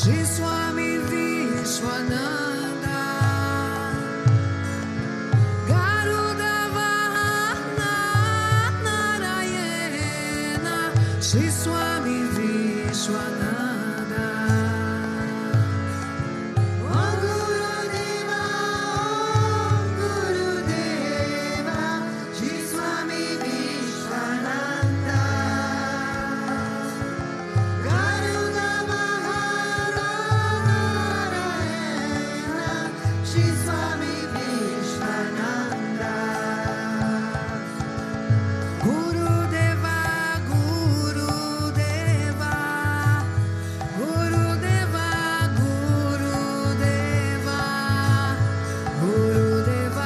Sri Swami Vishwananda, Garuda Vahana Narayana, Sri Swami Vishwananda. Om Gurudeva, Sri Swami Vishwananda, Garuda Vahana Narayana, Sri Swami Vishwananda. Gurudeva, Gurudeva, Gurudeva, Gurudeva, Gurudeva,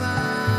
Gurudeva,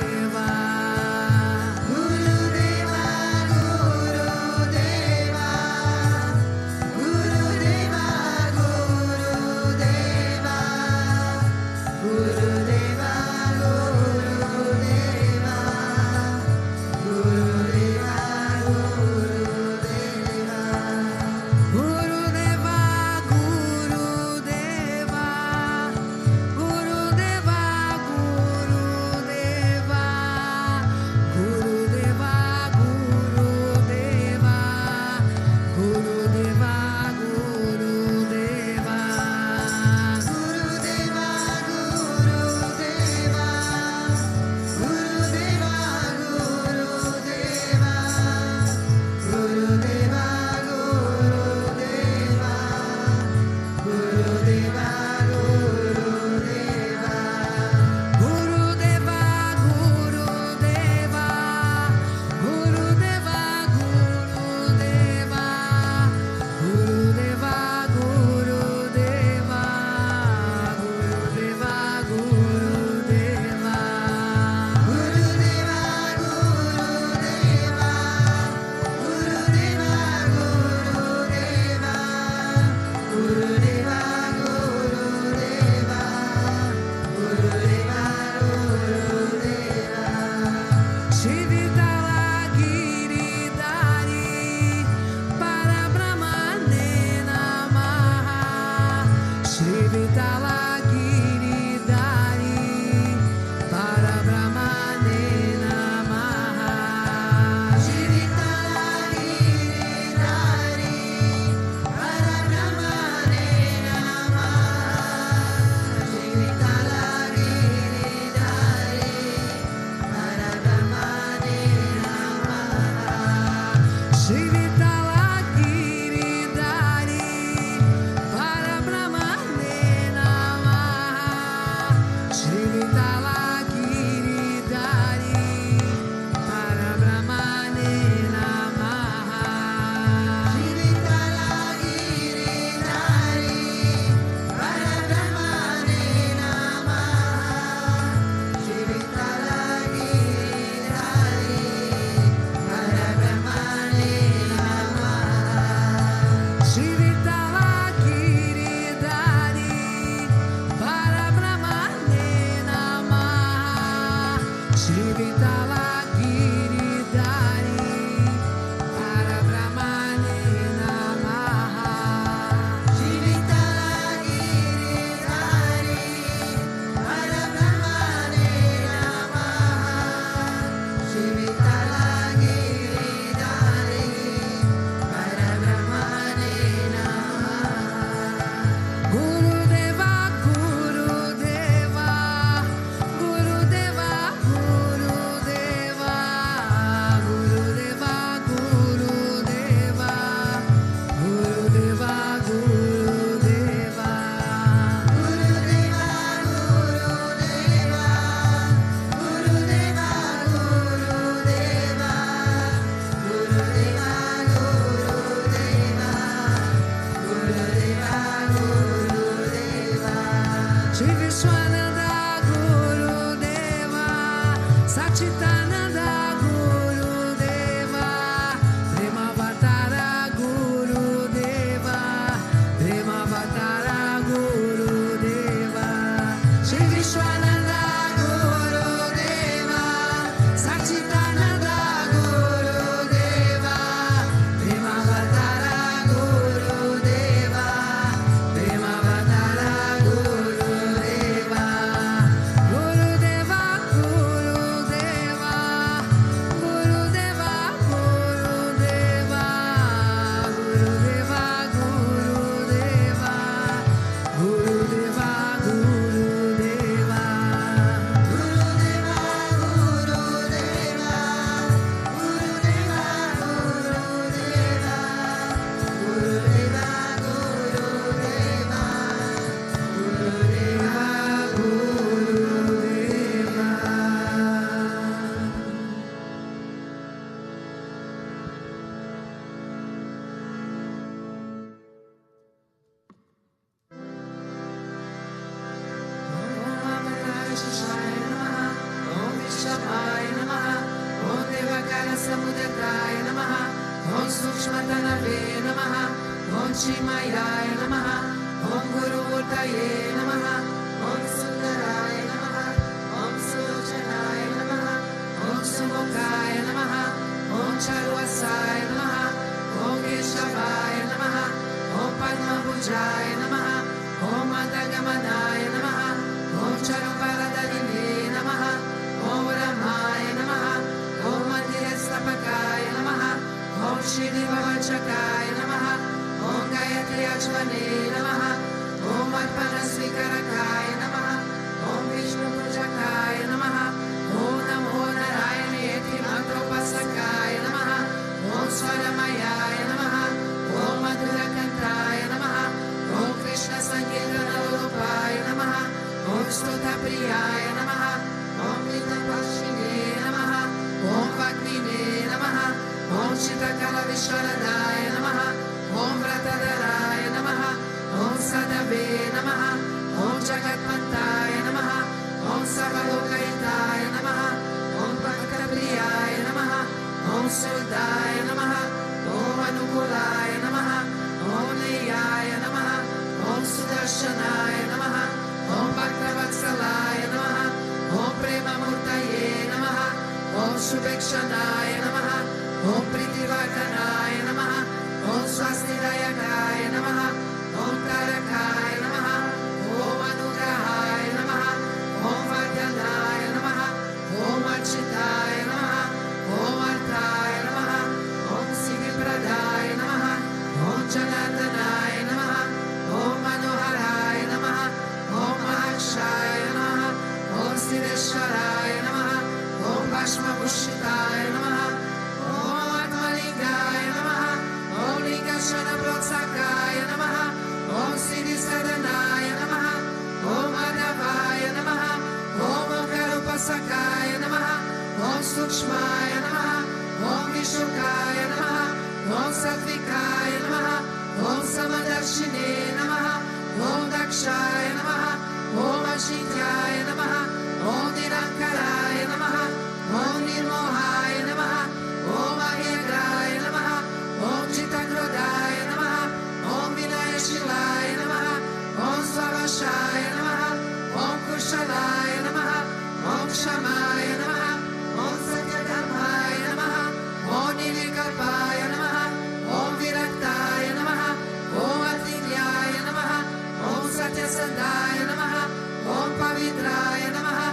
Gurudeva, Gurudeva, Gurudeva, Gurudeva, Gurudeva, Gurudeva, Vishwananda Guru Deva, Satchitananda Guru Samudakaya Namaha, Om Sukshmatanave Namaha, Om Chimayaya Namaha, Om Guru Murtaye Namaha, Om Sundaraya Namaha, Om Sulojanaya Namaha, Om Sumukaya Namaha, Om Charvasaya Namaha, Om Keshavaya Namaha, Om Padmabhujaya Namaha, Om Adagamanaya Namaha, Om Charuparadadine Namaha, Om Ramaya Namaha, Om Mandirastapakaya Namaha, Om Shridivavachakaya Namaha, Om Gayatri Ajvane Namaha, Om Arpanasvikarakaya Namaha, Om Vishnu Pujakaya Namaha, Om Namo Narayane Mantropasakaya Namaha, Om Swaramayaya Namaha, Om Madhurakantaya Namaha, Om Krishna Sankirtana Rupaya Namaha, Om Stuta Priyaya Namaha, Om Lita Pashine Namaha, Om Vakmine Namaha, Om Chitakala Vishwaradaya Namaha, Om Vratadaraya Namaha, Om Sadave Namaha, Om Jagatpantaya Namaha, Om Savalokayitaya Namaha, Om Bhaktapriyaya Namaha, Om Sudaya Namaha, Om Anukulaya Namaha, Om Neyaya Namaha, Om Sudarshanaya Namaha, Om Bhaktavatsalaya Namaha, Om Premamurtaye Namaha, Om Shubhekshanaya Namaha, Om Pritivardhanaya Namaha, Om Swastidayakaya Namaha, Om Tarakaya Namaha, Om Anugrahaya Namaha, Om Vardhanaya Namaha, Om Architaya Namaha, Om Arthaya Namaha, Om Siddhipradaya Namaha, Om Janardanaya Namaha, Om Manoharaya Namaha, Om Mahakshaya Namaha, Om Siddheshwaraya Namaha, Om Bhashmabushitaya Namaha, Om Atmalingaya Namaha, Om Lingashana Protsakaya Namaha, Om Siddhisadanaya Namaha, Om Madhavaya Namaha, Om Okarupasakaya Namaha, Om Sukshmaya Namaha, Om Vishukaya Namaha, Om Satvikaya Namaha, Om Samadarshine Namaha, Om Dakshaya Namaha, Om Ashityaya Namaha, Om Nirankaraya Namaha, Om Nirmohaya Namaha, Om Ahyagraya Namaha, Om Chitagrodaya Namaha, Om Vinayashilaya Namaha, Om Svavashaya Namaha, Om Kushalaya Namaha, Om Kshamaya Namaha, Om Satyadharmaya Namaha, Om Nilikalpaya Namaha, Om Viraktaya Namaha, Om Atinyaya Namaha, Om Satyasandaya Namaha, Om Pavitraya Namaha,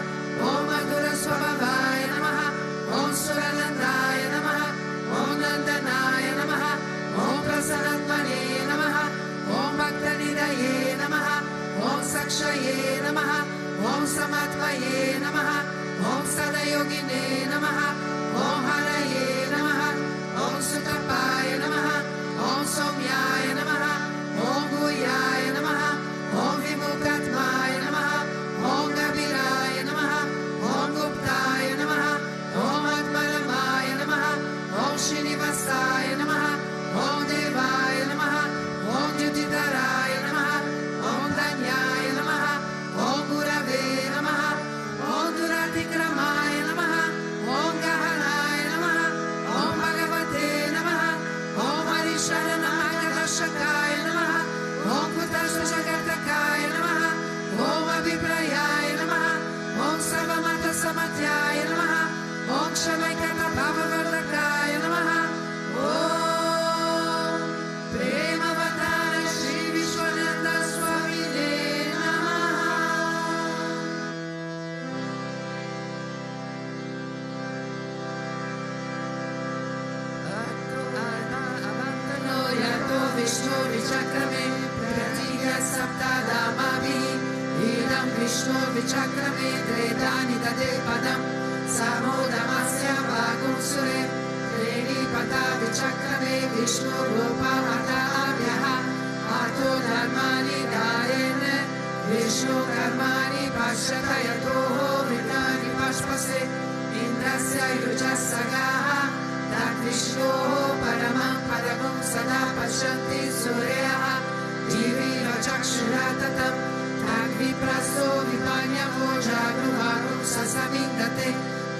Om Madhura Swabhavaya Namaha, Om Suranandaya Namaha, Om Nandanaya Namaha, Om Prasanatmane Namaha, Om Bhaktanidaye Namaha, Om Sakshaye Namaha, Om Samatmaye Namaha, Om Sadayogine Namaha, Om Haraye Namaha, Om Sutapaya Namaha, Om Somyaya Namaha, Om Guyaya Namaha, Om Vimukatmaya Namaha, Om Gabiraya Namaha, Om Guptaya Namaha, Om Atmaramaya Namaha, Om Srinivasaya Namaha, Om Devaya Namaha, Om Jyotitaraya Namaha, Om Danyaya Namaha, Om Gurave Namaha, Om Duratikramaya Namaha, Om Gahanaya Namaha, Om Bhagavate Namaha, Om Harisharanamagadashakaya Namaha, Om Kutashajagartakaya Namaha, Om Abhiprayaya Namaha, Om Sarvamata Samatyaya Namaha, Om Shamaikata Bhavavardakaya Namaha, Om Premavatara Sri Vishwananda Swami Namaha. Avantano Yato Vishnu Vichakrame Pratiga Saptadamavi Idam Vishnu Vichakrame Tretani Tade Padam Samodamasya Bhagum Sure Treni Pata Vichakrame Vishnu Rupa Hata Abhyaha Ato Dharmani Dharene Vishnu Karmani Pashyata Yato Vritani Pashpase Indrasya Yujasagaha Tad Vishnu Paramam Padamam Sada Pashyanti Suryaha Divino Chakshuratatam Tad Vipraso Vipanyamo Jagruvarum Sasamindate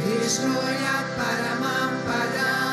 Vishnuya Paramam Padam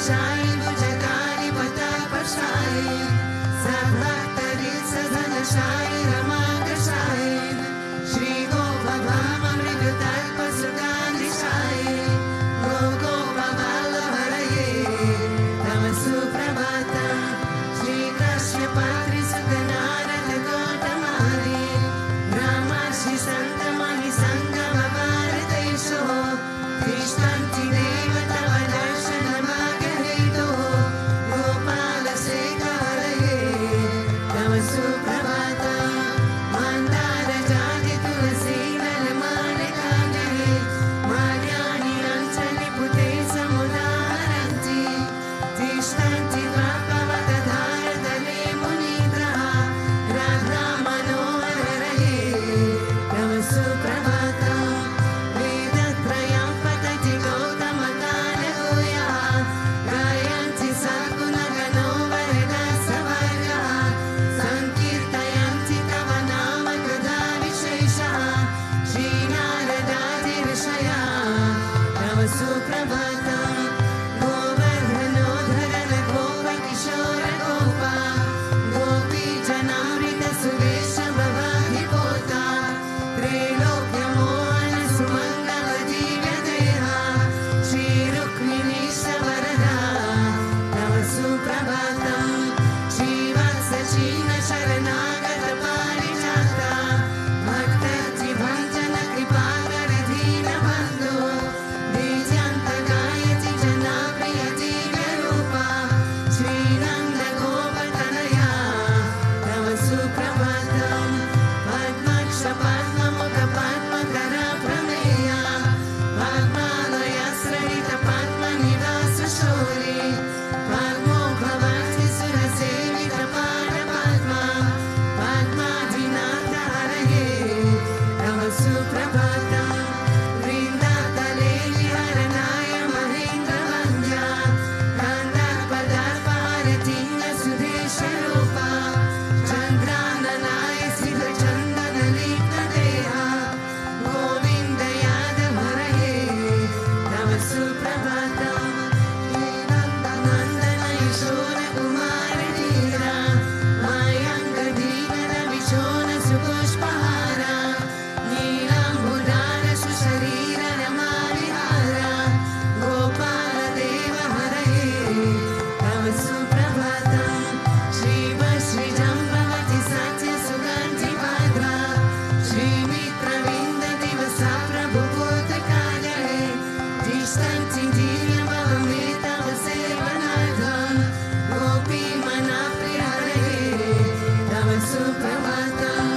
शायी भुजगारी प्रतापशायी सद्भक्तरी सधनशायी रमाग्रशायी Shri गोपभाममृदुतल्प सुगन्धिशायी गो गोपवल्लभहरये तव सुप्रभातम् श्री कश्यपत्रि सुत नारद गौतमारि ब्रह्मर्षि सन्त मणि संगम भारतेषु तिष्ठन्ति देव तव दर्शन भाग्यहेतुः गोपाल शेखरये तव सुप्रभातम् मन्दार जाति तुलसी नलमालिकान्धे माल्यानि अञ्जलि पुते समुदाहरन्ति तिष्ठन्ति द्वापवदधारतले मुनीन्द्रः राधा मनोहरये तव सुप्रभातम् वेदत्रयं पठति गौतमकालगोयः गायन्ति सद्गुणगणो वरदसवर्गः सङ्कीर्तयन्ति तव नाम कदा विशेषः श्रीनारदादि ऋषयः तव सुप्रभातम् गोवर्धनोद्धरण गोपकिशोर गोपा गोपीजनामृत सुरेश भवाधिपोता त्रैलोक्यमोहन सुमङ्गल दिव्यदेहा श्रीरुक्मिणीश वरदा तव सुप्रभातम् श्रीवत्सचीन शरणागत पारिजाता भक्तर्षिभञ्जन कृपाकर दीनबन्धो बीजान्त गायति जनाप्रिय दिव्यरूपा श्रीनन्द गोपतनया तव सुप्रभातम् पद्मक्ष पद्ममुख पद्मकर प्रमेया पद्मालयस्ररित पद्मनिवास शौरी पद्मो भवति सुरसेवित पादपद्मा पद्माधिनाथ हरये तव सुप्रभातम् वृन्दातले विहरणाय महेन्द्रवन्द्या कन्दापदार्पहारतिङ्ग सुधेशरूपा चन्द्राननाय सिद्धचन्दनलिप्तदेहा गोविन्द यादवहरये तव सुप्रभातम् नन्दन यशोर कुमार धीरा मायङ्गधीर विशोन सुपुष्पहारा नीलाम्बुदार सुशरीर रमाविहारा गोपाल देव हरये तव सुप्रभातम् श्रीवश्रीजम्बवति सत्य सुगन्धि भद्रा श्रीमित्रविन्द दिवसा प्रभुपूतकालये तिष्ठन्ति दिव्यभवमे तव सेवनार्थम् गोपीमनाप्रियहरये तव सुप्रभातम्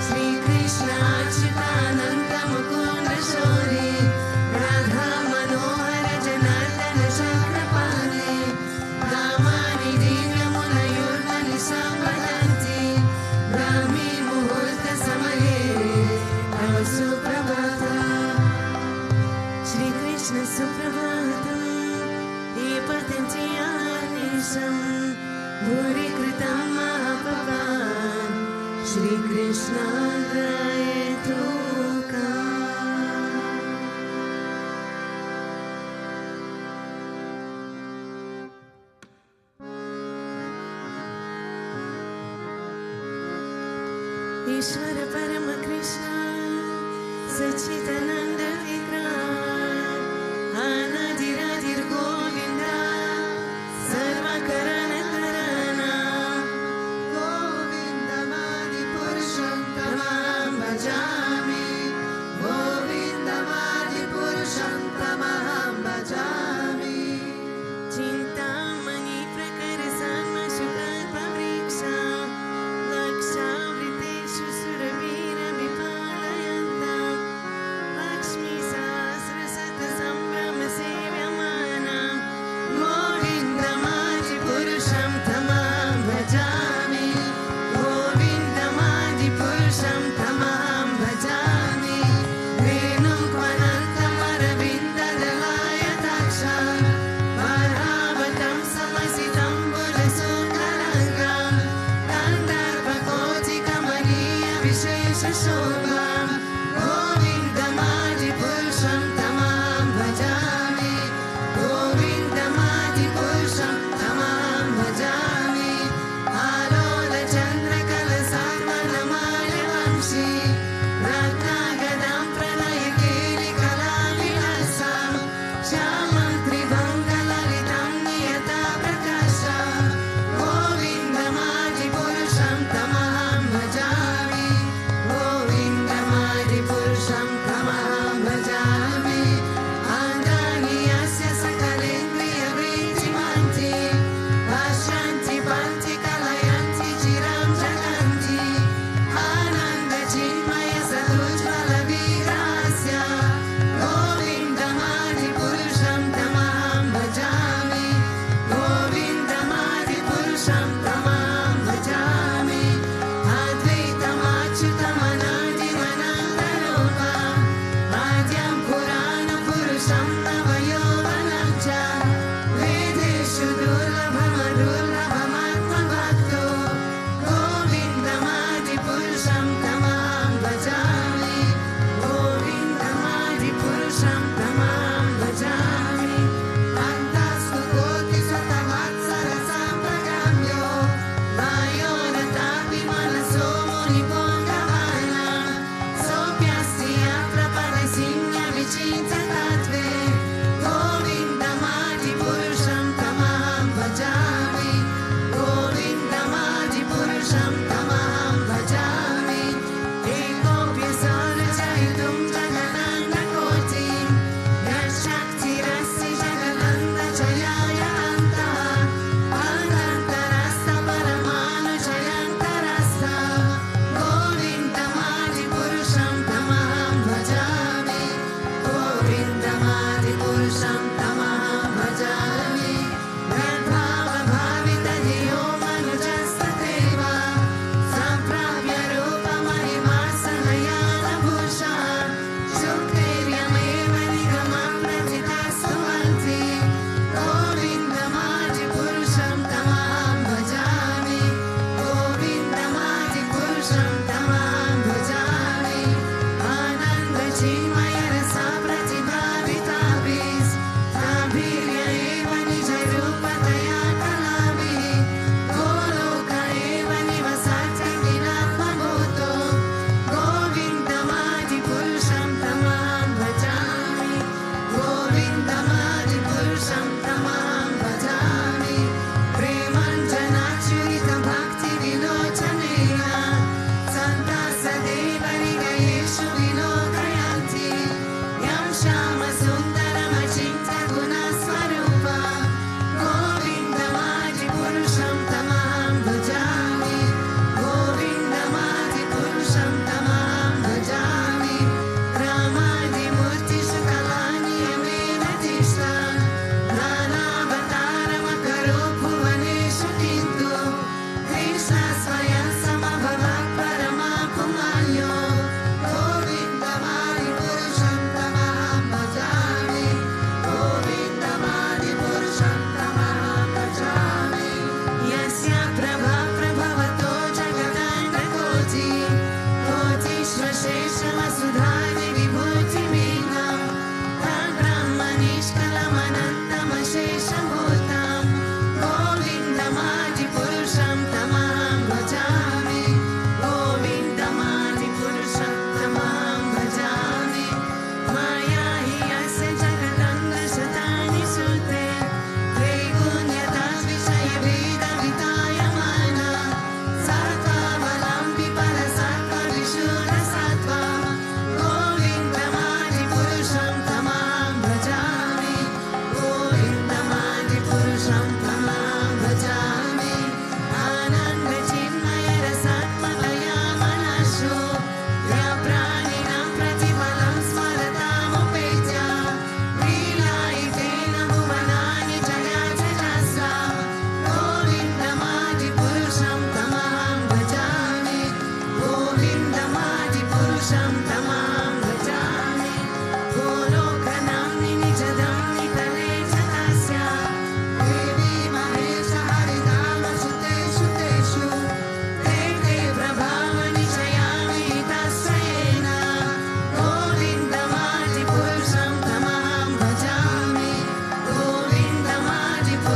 श्रीकृष्ण अच्युतानन्द मुकुन्द शौरी राधा मनोहर जनार्दन चक्रपाणि नामानि दिव्यमुनयोर्मनि सम्वदन्ति ब्राह्मी मुहूर्त समये तव सुप्रभातम् श्रीकृष्ण सुप्रभातम् ये पतन्ति आनिशम् भूरि कृतं महापपान् श्रीकृष्णाग्रयतु ईश्वर परम कृष्ण सच्चिदानन्द विग्रह अनादिरादिर् गोविन्द सर्वकरण करना गोविन्दमादिपुरुषं तमहं भजामि गोविन्दमादिपुरुषं तमहं भजामि चिन्तामणि प्रकर सर्वसुकल्पवृक्षा लक्षावृतेषु सुरवीरविपालयन्ता लक्ष्मी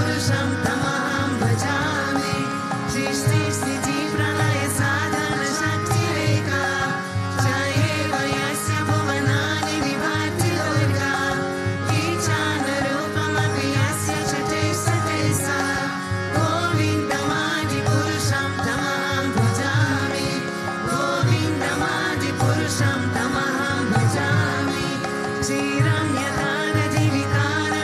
पुरुषं तमहं भजामि सृष्टिस्थितिप्रलय साधन शक्तिरेका जयेव यस्य भुवनानि विभाति दुर्गा ईशानरूपमपि यस्य च तेष्ठते सा गोविन्दमादिपुरुषं तमहं भजामि गोविन्दमादिपुरुषं तमहं भजामि क्षीरं यथा नदीवितानविशेषयोगा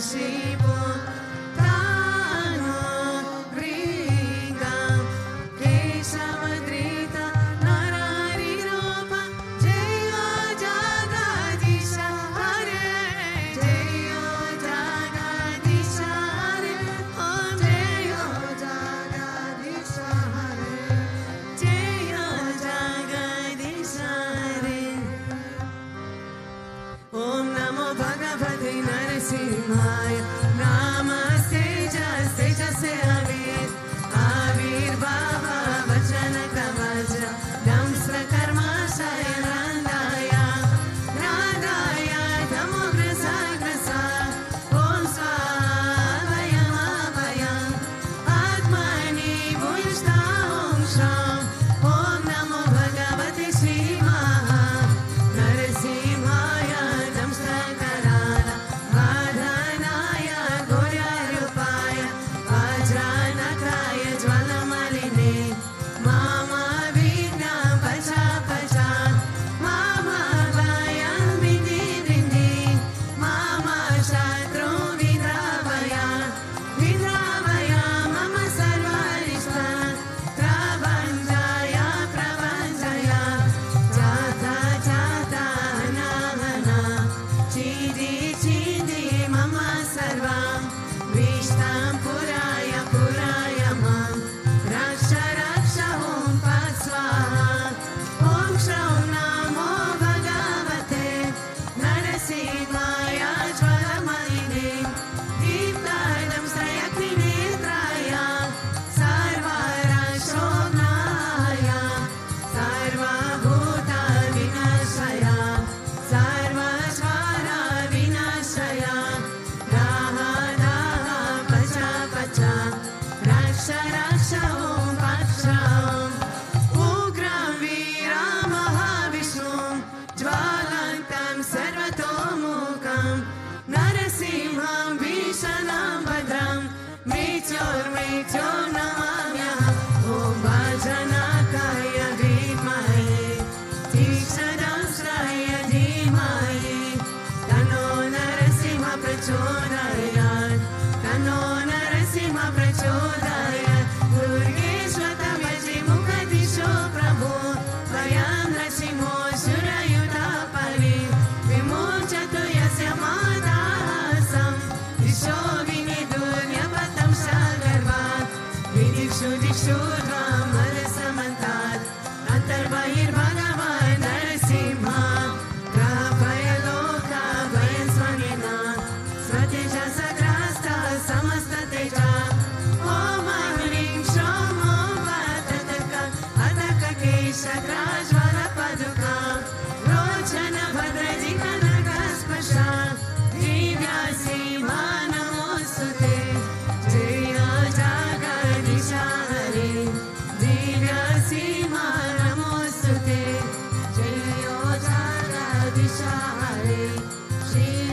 Shri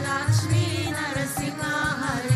Lakshmi Narasimha Hare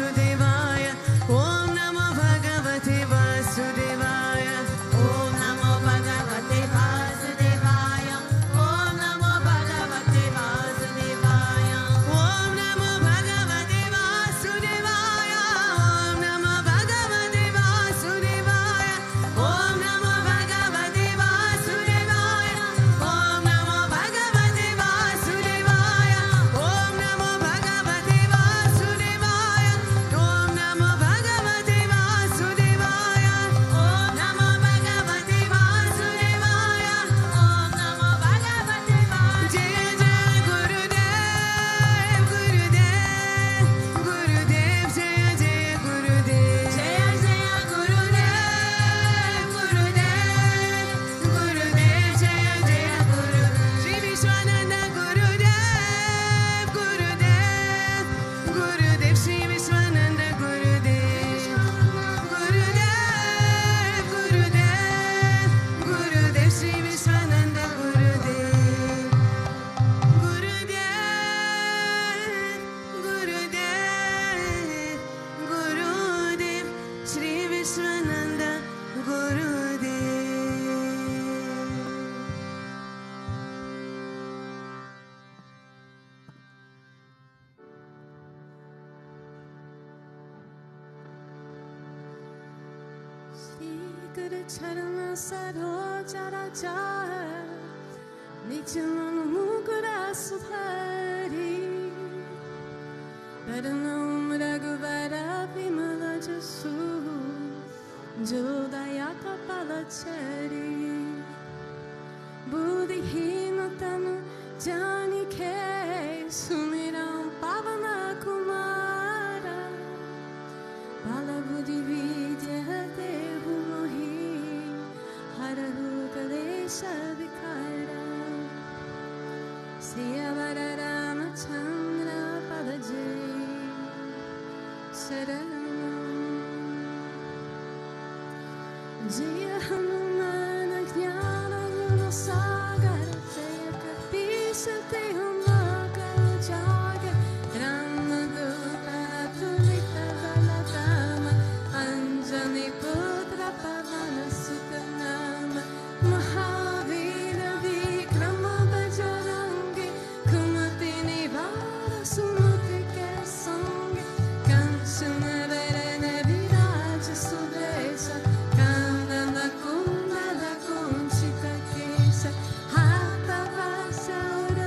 Vasudevaya. Om Namo Bhagavate Vasudevaya. Om Namo Bhagavate Vasudevaya. Om Namo Bhagavate Vasudevaya. Om Namo Bhagavate Vasudevaya. Om Namo Bhagavate Vasudevaya. Om Namo Bhagavate Vasudevaya. Om Namo Bhagavate Vasudevaya. Om Namo Bhagavate Vasudevaya. Om Namo Bhagavate Vasudevaya. Om Namo Bhagavate Vasudevaya. Om Namo Bhagavate Vasudevaya. Jaya Jaya Gurudev, Gurudev, Gurudev, Jaya Jaya Gurudev. Jaya Jaya Gurudev, Gurudev, Gurudev, Jaya Jaya Gurudev. Sri Vishwananda Gurudev, Gurudev, Gurudev, Sri Vishwananda Gurudev. Gurudev, Gurudev, Gurudev, Sri Vishwananda Gurudev. Gurudev, Gurudev, Gurudev, Sri Vishwananda Gurudev. Shri गुरु चरण सरोजरा चार निज मन मुकुरा सुधारी परम रघुवर विमल जसु जो दया कपाल चरी बुद्धिहीन तन जानिके सुमिरं पावन कुमारा बाल बुद्धि विद्या देहु मोहि हरहु कलेश विकारा श्रीवर रामचंद्र पद जय शरणं जय हनुमान ज्ञान गुण सागर जय कपीश तिहु लोक उजागर रामदूत अतुलित बल धाम अंजनी पुत्र पवन सुत नाम महावीर विक्रम बजरंगी कुमति निवार सुमति के संग कंचन वरण विराज सुदेश कानन कुंडल कुंचित केश हाथ वज्र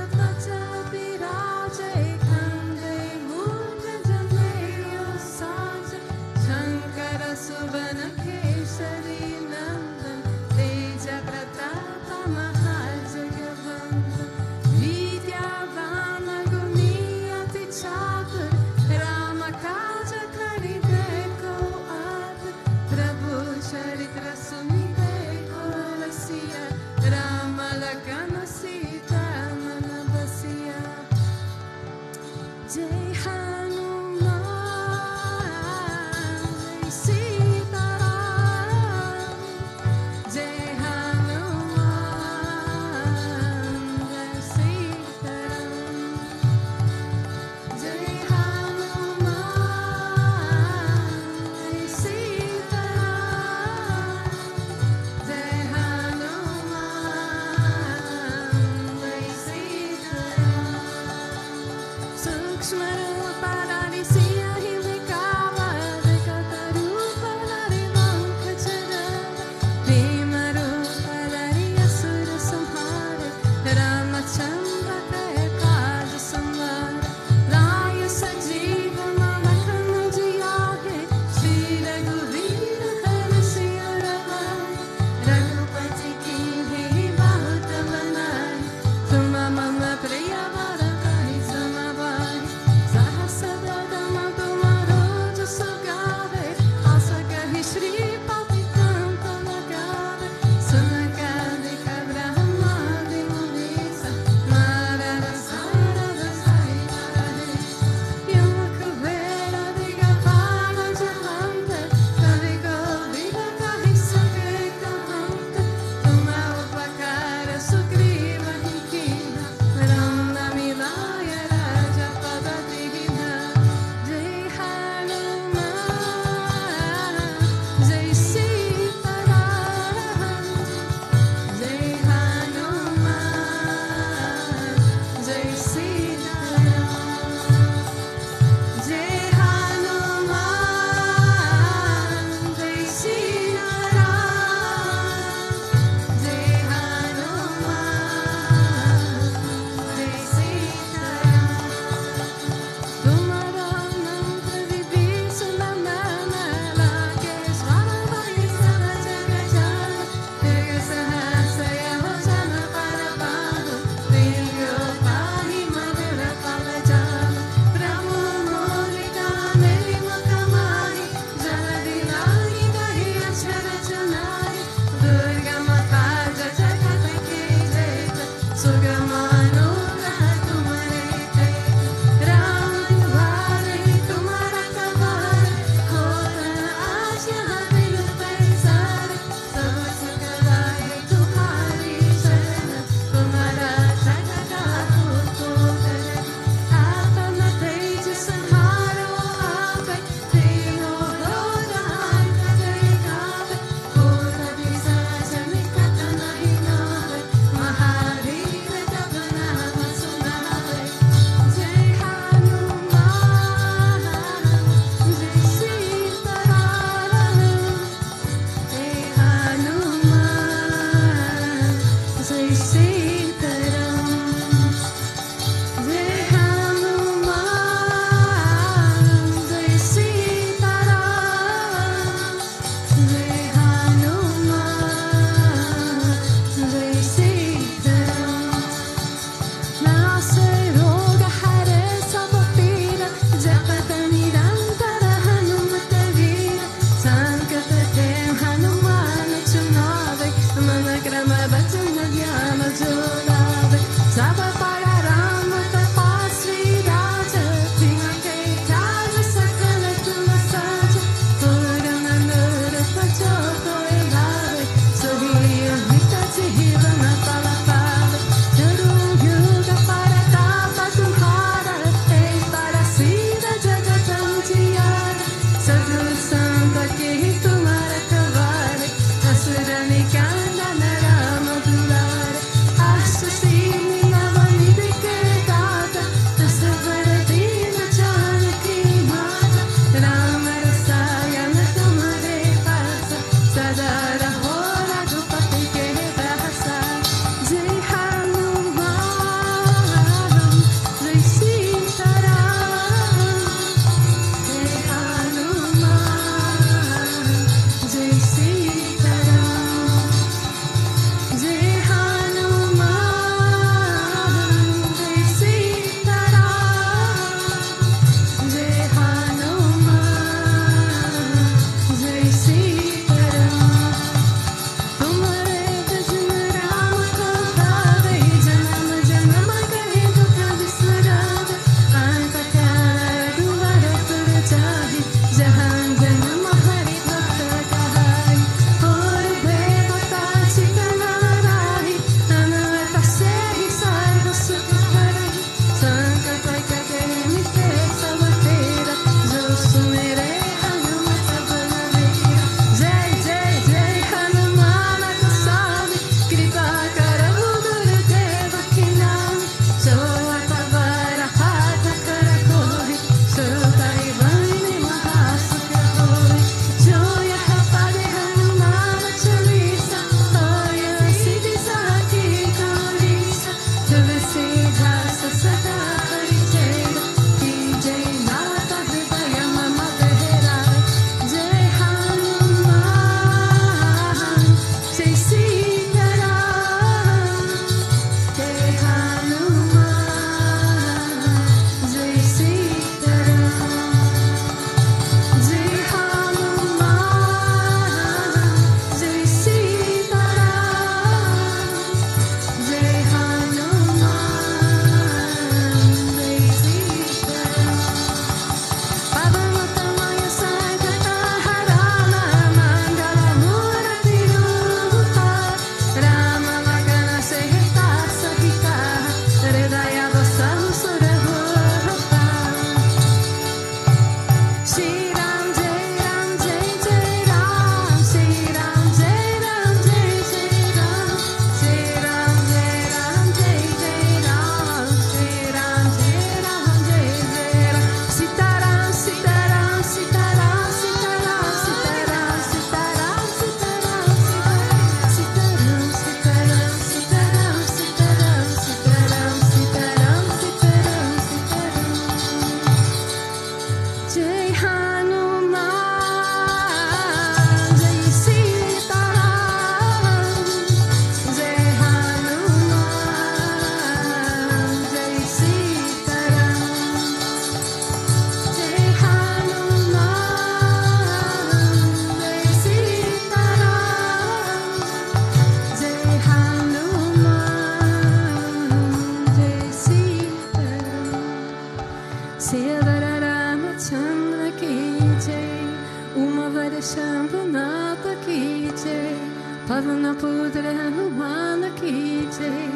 Pavana Putra Hanumana ki jai,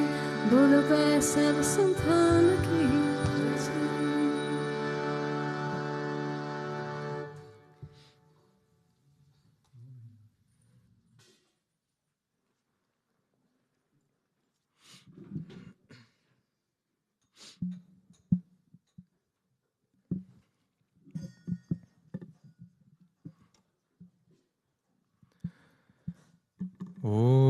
Bolo Vaisava Santana ki jai. Om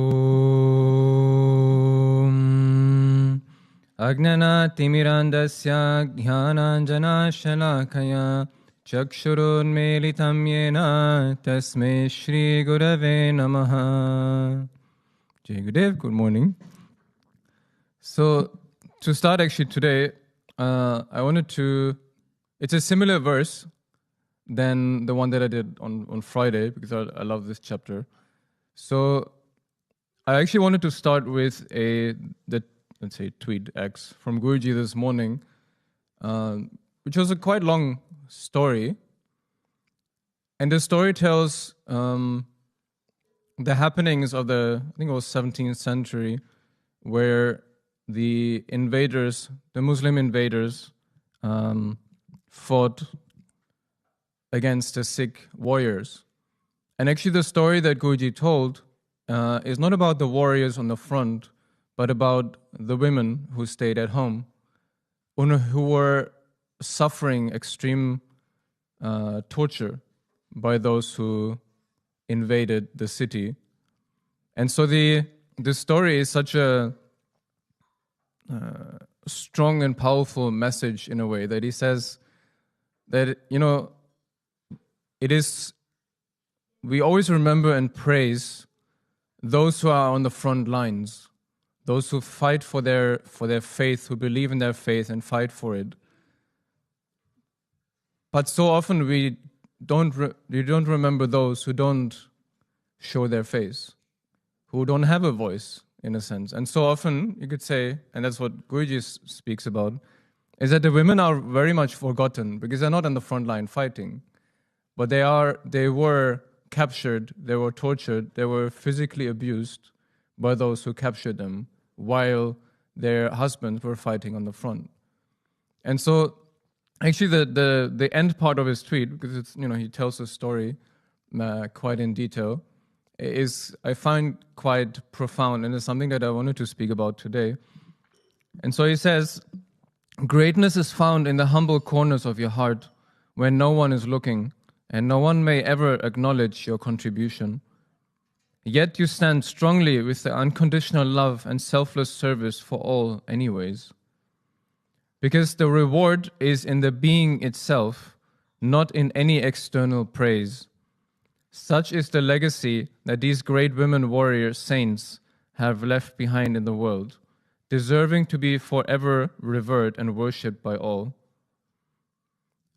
Agnana Timirandasya Jnananjana Shalakaya Chakshurun Melitam Yena Tasme Shri Gurave Namaha. Jai Gurudev, good morning. So, to start actually today, I wanted to, it's a similar verse than the one that I did on Friday, because I love this chapter. So, I actually wanted to start with let's say, tweet X from Guruji this morning, which was a quite long story. And the story tells the happenings of I think it was 17th century, where the invaders, the Muslim invaders, fought against the Sikh warriors. And actually the story that Guruji told is not about the warriors on the front, but about the women who stayed at home, who were suffering extreme torture by those who invaded the city. And so the story is such a strong and powerful message in a way that he says that, we always remember and praise those who are on the front lines, those who fight for their faith, who believe in their faith and fight for it. But so often we don't remember those who don't show their face, who don't have a voice, in a sense. And so often, you could say, and that's what Guruji speaks about, is that the women are very much forgotten because they're not on the front line fighting. but they were captured, they were tortured, they were physically abused by those who captured them while their husbands were fighting on the front. And so actually the end part of his tweet, because it's, he tells the story quite in detail, is, I find, quite profound, and is something that I wanted to speak about today. And so he says, greatness is found in the humble corners of your heart when no one is looking, and no one may ever acknowledge your contribution. Yet you stand strongly with the unconditional love and selfless service for all anyways. Because the reward is in the being itself, not in any external praise. Such is the legacy that these great women warrior saints have left behind in the world, deserving to be forever revered and worshipped by all.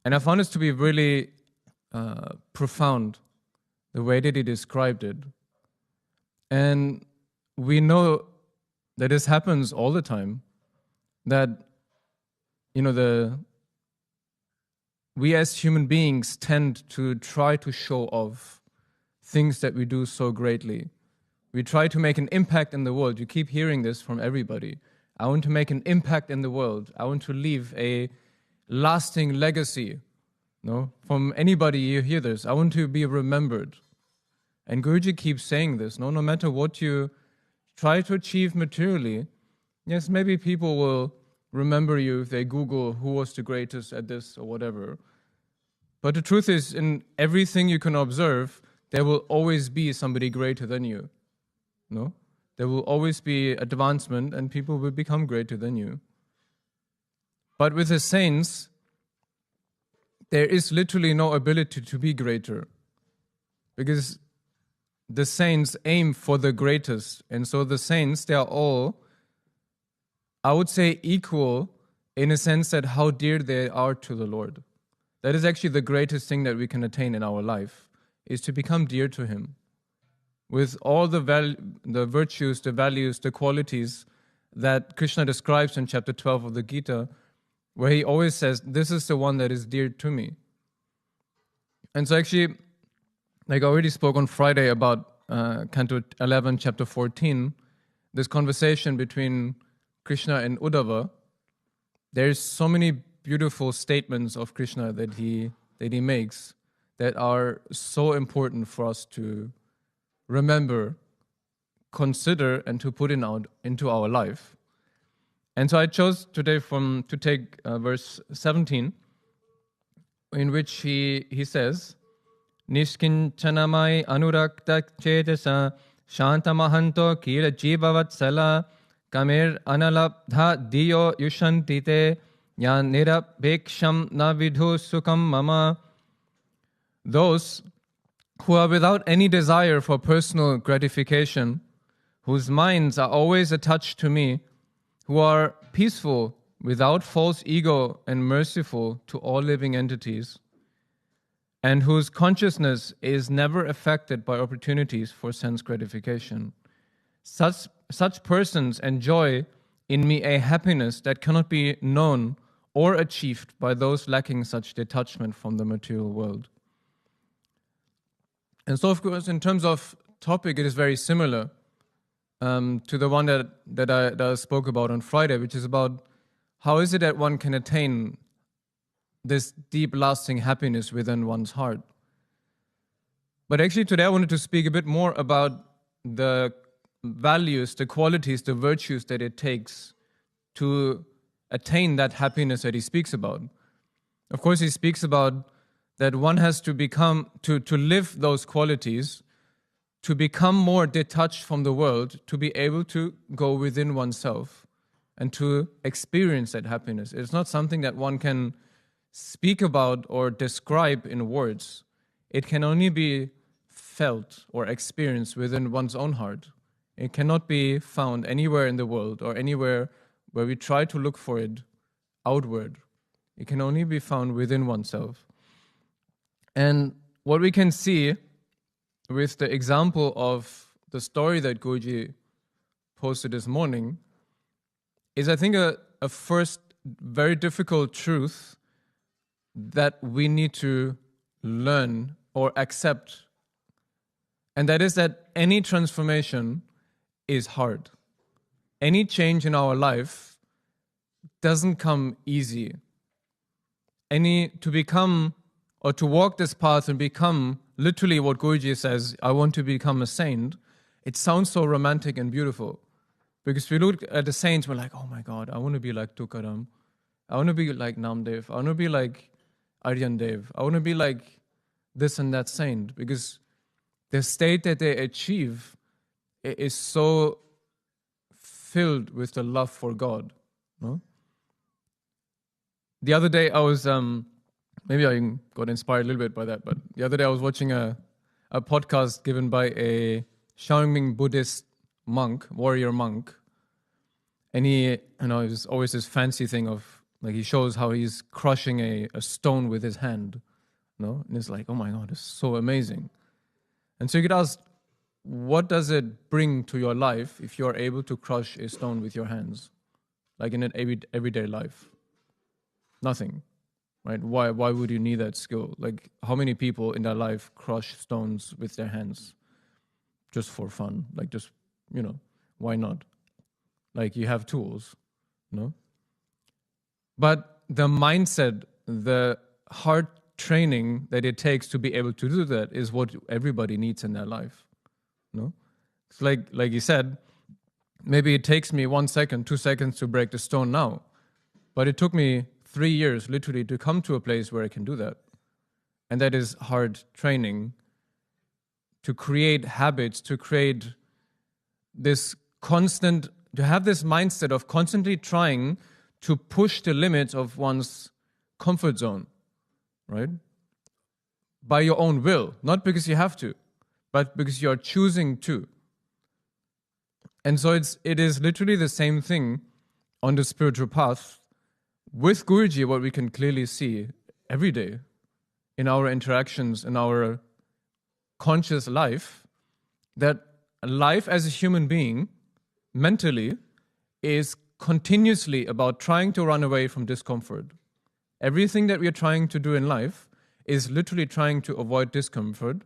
And I found this to be really profound, the way that he described it. And we know that this happens all the time, that we as human beings tend to try to show off things that we do so greatly. We try to make an impact in the world. You keep hearing this from everybody. I want to make an impact in the world. I want to leave a lasting legacy. No, from anybody you hear this. I want to be remembered. And Guruji keeps saying this. No matter what you try to achieve materially, yes, maybe people will remember you if they Google who was the greatest at this or whatever. But the truth is, in everything you can observe, there will always be somebody greater than you. No? There will always be advancement and people will become greater than you. But with the saints, there is literally no ability to be greater. Because the saints aim for the greatest. And so the saints, they are all, I would say, equal in a sense that how dear they are to the Lord. That is actually the greatest thing that we can attain in our life, is to become dear to Him. With all the virtues, the values, the qualities that Krishna describes in chapter 12 of the Gita, where He always says, this is the one that is dear to me. And so actually, like I already spoke on Friday about Canto 11, chapter 14, this conversation between Krishna and Uddhava, there's so many beautiful statements of Krishna that he makes that are so important for us to remember, consider, and to put into our life. And so I chose today to take verse 17, in which he says, Nishkinchanamai anurakta chetasa shantamahanto kila jivavatsala kamir analabdha diyo yushantite yan nirabheksham na vidhu sukham mama. Those who are without any desire for personal gratification, whose minds are always attached to me, who are peaceful, without false ego, and merciful to all living entities, and whose consciousness is never affected by opportunities for sense gratification. Such persons enjoy in me a happiness that cannot be known or achieved by those lacking such detachment from the material world. And so, of course, in terms of topic, it is very similar to the one that I spoke about on Friday, which is about how is it that one can attain this deep, lasting happiness within one's heart. But actually today I wanted to speak a bit more about the values, the qualities, the virtues that it takes to attain that happiness that he speaks about. Of course, he speaks about that one has to become, to live those qualities, to become more detached from the world, to be able to go within oneself and to experience that happiness. It's not something that one can speak about or describe in words. It can only be felt or experienced within one's own heart. It cannot be found anywhere in the world or anywhere where we try to look for it outward. It can only be found within oneself. And what we can see with the example of the story that Guruji posted this morning is, I think, a first very difficult truth that we need to learn or accept, and that is that any transformation is hard. Any change in our life doesn't come easy. To become or to walk this path and become literally what Guruji says, I want to become a saint, it sounds so romantic and beautiful. Because we look at the saints, we're like, oh my God, I want to be like Tukaram. I want to be like Namdev. I want to be like Aryan Dev. I want to be like this and that saint. Because the state that they achieve is so filled with the love for God. No? The other day I was, maybe I got inspired a little bit by that, but the other day I was watching a podcast given by a Xiaoming Buddhist monk, warrior monk, and he, it's always this fancy thing of, like, he shows how he's crushing a stone with his hand, and it's like, oh my God, it's so amazing. And so you could ask, what does it bring to your life if you're able to crush a stone with your hands, like in an everyday life? Nothing, right? Why would you need that skill? Like, how many people in their life crush stones with their hands just for fun? Like, just, why not? Like, you have tools, But the mindset, the hard training that it takes to be able to do that is what everybody needs in their life, It's like you said, maybe it takes me 1 second, 2 seconds to break the stone now, but it took me 3 years literally to come to a place where I can do that. And that is hard training to create habits, to create this constant, to have this mindset of constantly trying to push the limits of one's comfort zone, right? By your own will, not because you have to, but because you're choosing to. And so it is literally the same thing on the spiritual path. With Guruji, what we can clearly see every day in our interactions, in our conscious life, that life as a human being, mentally, is continuously about trying to run away from discomfort. Everything that we are trying to do in life is literally trying to avoid discomfort,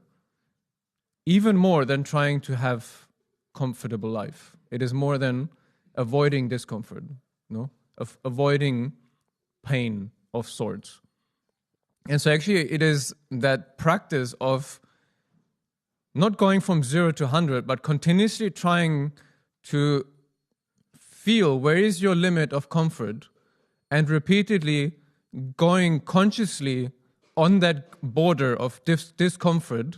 even more than trying to have comfortable life. It is more than avoiding discomfort, avoiding pain of sorts. And so actually it is that practice of not going from 0 to 100, but continuously trying to feel where is your limit of comfort and repeatedly going consciously on that border of discomfort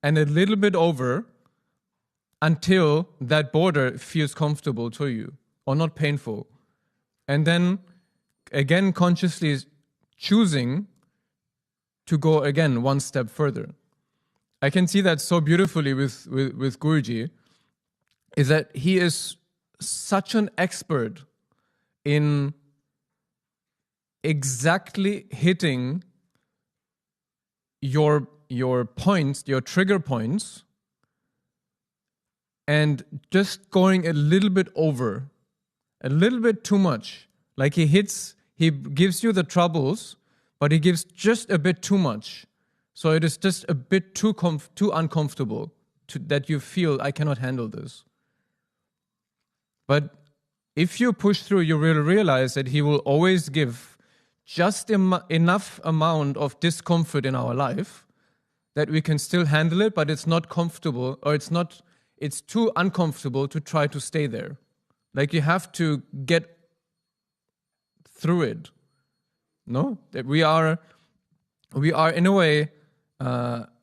and a little bit over until that border feels comfortable to you or not painful. And then again consciously choosing to go again one step further. I can see that so beautifully with Guruji, is that he is such an expert in exactly hitting your points, your trigger points, and just going a little bit over, a little bit too much. Like he gives you the troubles, but he gives just a bit too much. So it is just a bit too uncomfortable that you feel, I cannot handle this. But if you push through, you will realize that he will always give just enough amount of discomfort in our life that we can still handle it, but it's not comfortable, or it's too uncomfortable to try to stay there. Like you have to get through it. No? That we are in a way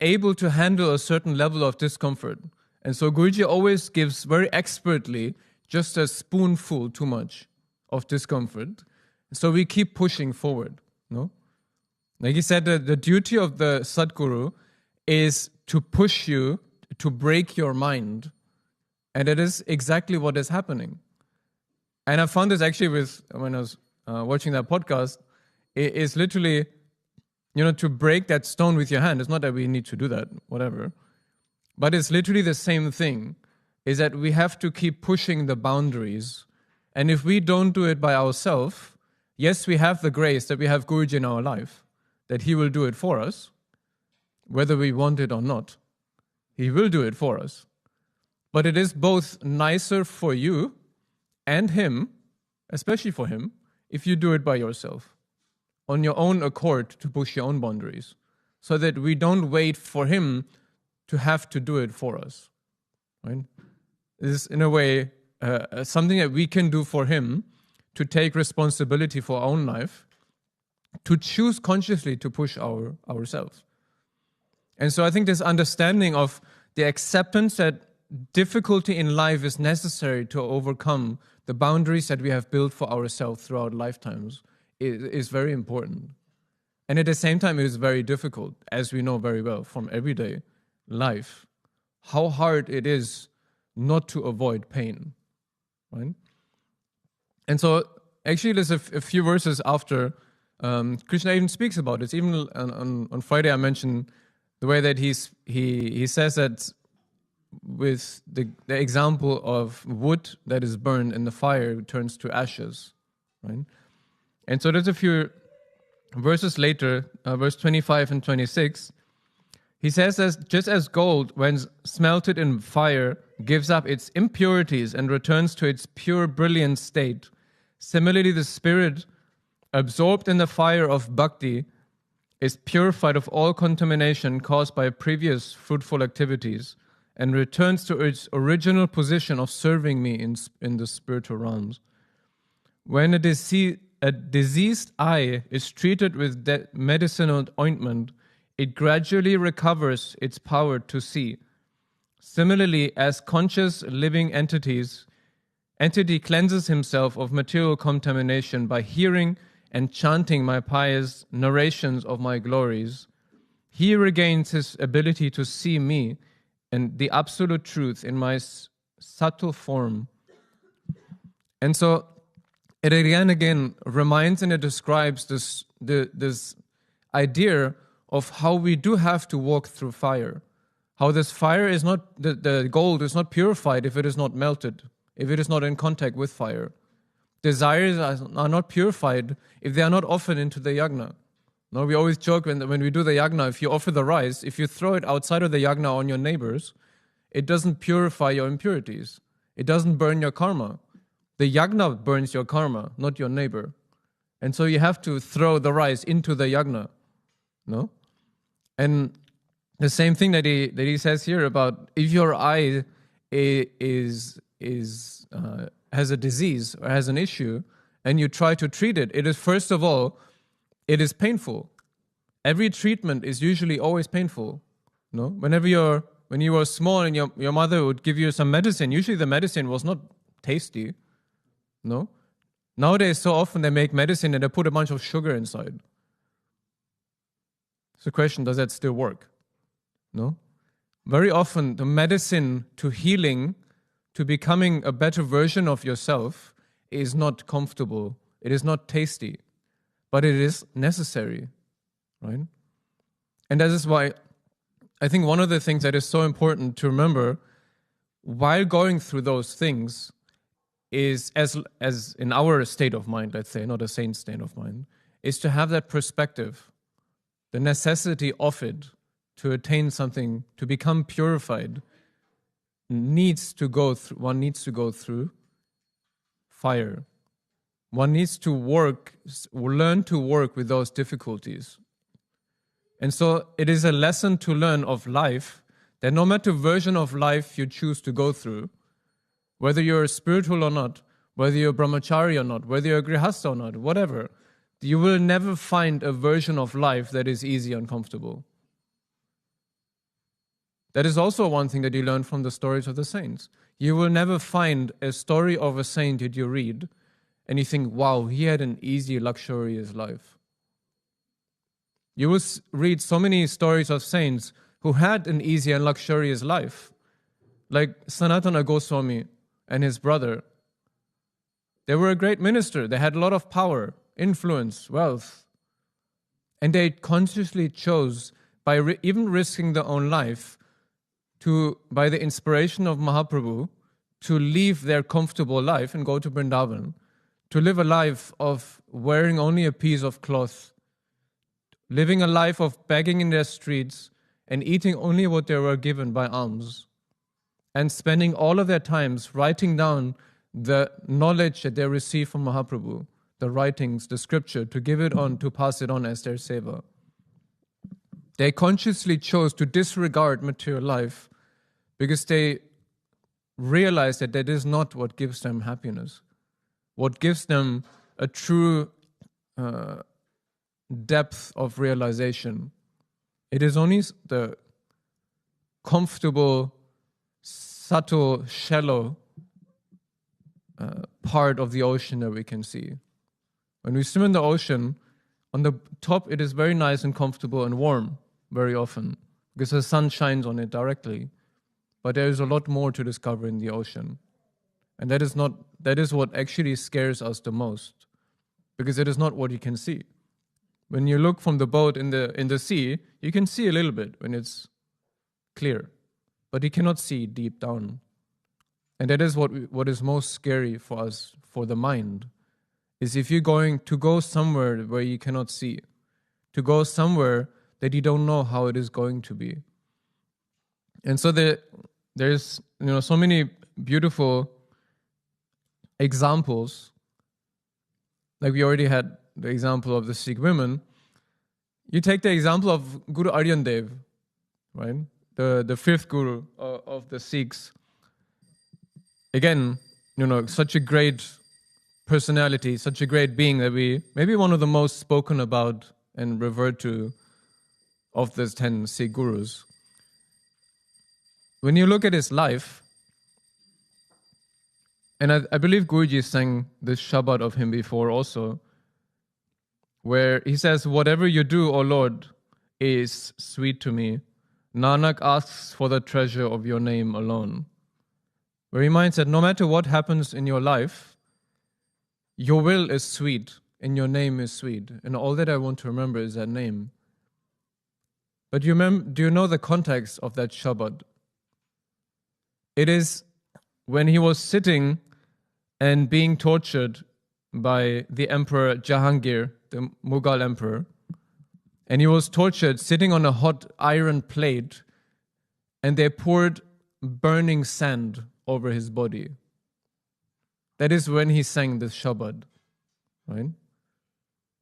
able to handle a certain level of discomfort. And so Guruji always gives very expertly just a spoonful too much of discomfort. So we keep pushing forward. No? Like he said, the duty of the Sadguru is to push you, to break your mind. And it is exactly what is happening. And I found this actually when I was watching that podcast, it is literally, to break that stone with your hand. It's not that we need to do that, whatever. But it's literally the same thing, is that we have to keep pushing the boundaries. And if we don't do it by ourselves, yes, we have the grace that we have Guruji in our life, that he will do it for us. whether we want it or not. He will do it for us. But it is both nicer for you and him, especially for him, if you do it by yourself, on your own accord, to push your own boundaries, so that we don't wait for him to have to do it for us. Right? This is, in a way, something that we can do for him, to take responsibility for our own life, to choose consciously to push ourselves. And so I think this understanding of the acceptance that difficulty in life is necessary to overcome the boundaries that we have built for ourselves throughout lifetimes is very important. And at the same time, it is very difficult, as we know very well from everyday life, how hard it is not to avoid pain. Right? And so actually there's a few verses after Krishna even speaks about this. Even on Friday I mentioned the way that he says that with the example of wood that is burned in the fire, it turns to ashes. Right? And so there's a few verses later, verse 25 and 26, he says that just as gold, when smelted in fire, gives up its impurities and returns to its pure, brilliant state, similarly the spirit, absorbed in the fire of bhakti, is purified of all contamination caused by previous fruitful activities and returns to its original position of serving me in the spiritual realms. When a diseased eye is treated with medicinal ointment, it gradually recovers its power to see. Similarly, as conscious living entity cleanses himself of material contamination by hearing and chanting my pious narrations of my glories, he regains his ability to see me and the absolute truth in my subtle form. And so it again reminds and it describes this idea of how we do have to walk through fire. How this fire is not, the gold is not purified if it is not melted, if it is not in contact with fire. Desires are not purified if they are not offered into the yagna. No, we always joke when we do the yagna, if you offer the rice, if you throw it outside of the yagna on your neighbors, it doesn't purify your impurities. It doesn't burn your karma. The yagna burns your karma, not your neighbor. And so you have to throw the rice into the yagna. No? And the same thing that he says here about if your eye has a disease or has an issue and you try to treat it, it is first of all, it is painful. Every treatment is usually always painful. No? When you were small and your mother would give you some medicine, usually the medicine was not tasty. No? Nowadays, so often they make medicine and they put a bunch of sugar inside. So the question, does that still work? No? Very often, the medicine to healing, to becoming a better version of yourself, is not comfortable. It is not tasty. But it is necessary. Right? And that is why I think one of the things that is so important to remember while going through those things is, as in our state of mind, let's say, not a saint state of mind, is to have that perspective, the necessity of it to attain something, to become purified, one needs to go through fire. One needs to learn to work with those difficulties. And so it is a lesson to learn of life, that no matter version of life you choose to go through, whether you're spiritual or not, whether you're brahmachari or not, whether you're a grihastha or not, whatever, you will never find a version of life that is easy and comfortable. That is also one thing that you learn from the stories of the saints. You will never find a story of a saint that you read and you think, wow, he had an easy, luxurious life. You will read so many stories of saints who had an easy and luxurious life, like Sanatana Goswami and his brother. They were a great minister. They had a lot of power, influence, wealth. And they consciously chose, by even risking their own life, by the inspiration of Mahaprabhu, to leave their comfortable life and go to Vrindavan, to live a life of wearing only a piece of cloth, living a life of begging in their streets and eating only what they were given by alms, and spending all of their times writing down the knowledge that they received from Mahaprabhu, the writings, the scripture, to give it on, to pass it on as their seva. They consciously chose to disregard material life because they realized that that is not what gives them happiness. What gives them a true depth of realization. It is only the comfortable, subtle, shallow part of the ocean that we can see. When we swim in the ocean, on the top it is very nice and comfortable and warm very often because the sun shines on it directly. But there is a lot more to discover in the ocean. And that is what actually scares us the most, because it is not what you can see. When you look from the boat in the sea, you can see a little bit when it's clear, but you cannot see deep down. And that is what is most scary for us, for the mind, is if you're going to go somewhere where you cannot see, to go somewhere that you don't know how it is going to be. And so there's so many beautiful examples. Like we already had the example of the Sikh women. You take the example of Guru Arjan Dev, right? The fifth guru of the Sikhs. Again, such a great personality, such a great being that maybe one of the most spoken about and referred to of the 10 Sikh gurus. When you look at his life, and I believe Guruji sang this Shabad of him before also, where he says, "Whatever you do, O Lord, is sweet to me. Nanak asks for the treasure of your name alone." Where he reminds that no matter what happens in your life, your will is sweet and your name is sweet. And all that I want to remember is that name. But do you know the context of that Shabad? It is when he was sitting and being tortured by the Emperor Jahangir, the Mughal emperor. And he was tortured sitting on a hot iron plate, and they poured burning sand over his body. That is when he sang this Shabad, right?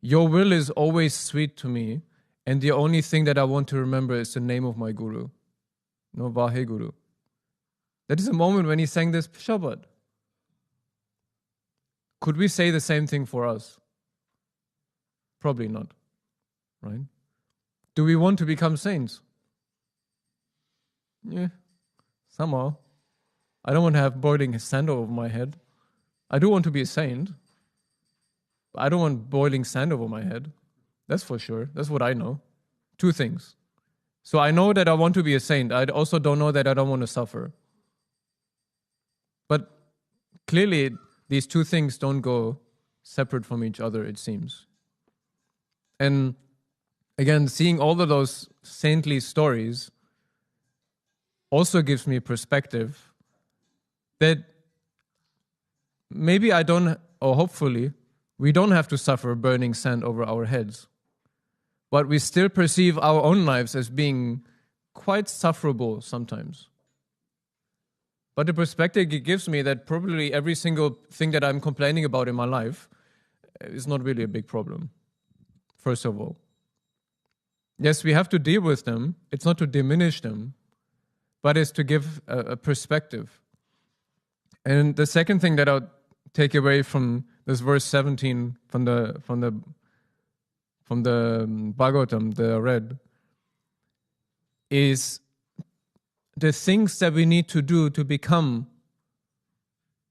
Your will is always sweet to me, and the only thing that I want to remember is the name of my Guru. No, Vahe Guru. That is a moment when he sang this Shabad. Could we say the same thing for us? Probably not, right? Do we want to become saints? Yeah, somehow. I don't want to have boiling sand over my head. I do want to be a saint, but I don't want boiling sand over my head. That's for sure. That's what I know. Two things. So I know that I want to be a saint. I also don't know that I don't want to suffer. But clearly, these two things don't go separate from each other, it seems. And again, seeing all of those saintly stories also gives me perspective that maybe I don't, or hopefully, we don't have to suffer burning sand over our heads. But we still perceive our own lives as being quite sufferable sometimes. But the perspective it gives me that probably every single thing that I'm complaining about in my life is not really a big problem, first of all. Yes, we have to deal with them. It's not to diminish them, but it's to give a perspective. And the second thing that I'll take away from this verse 17 from the Bhagavatam that I read is the things that we need to do to become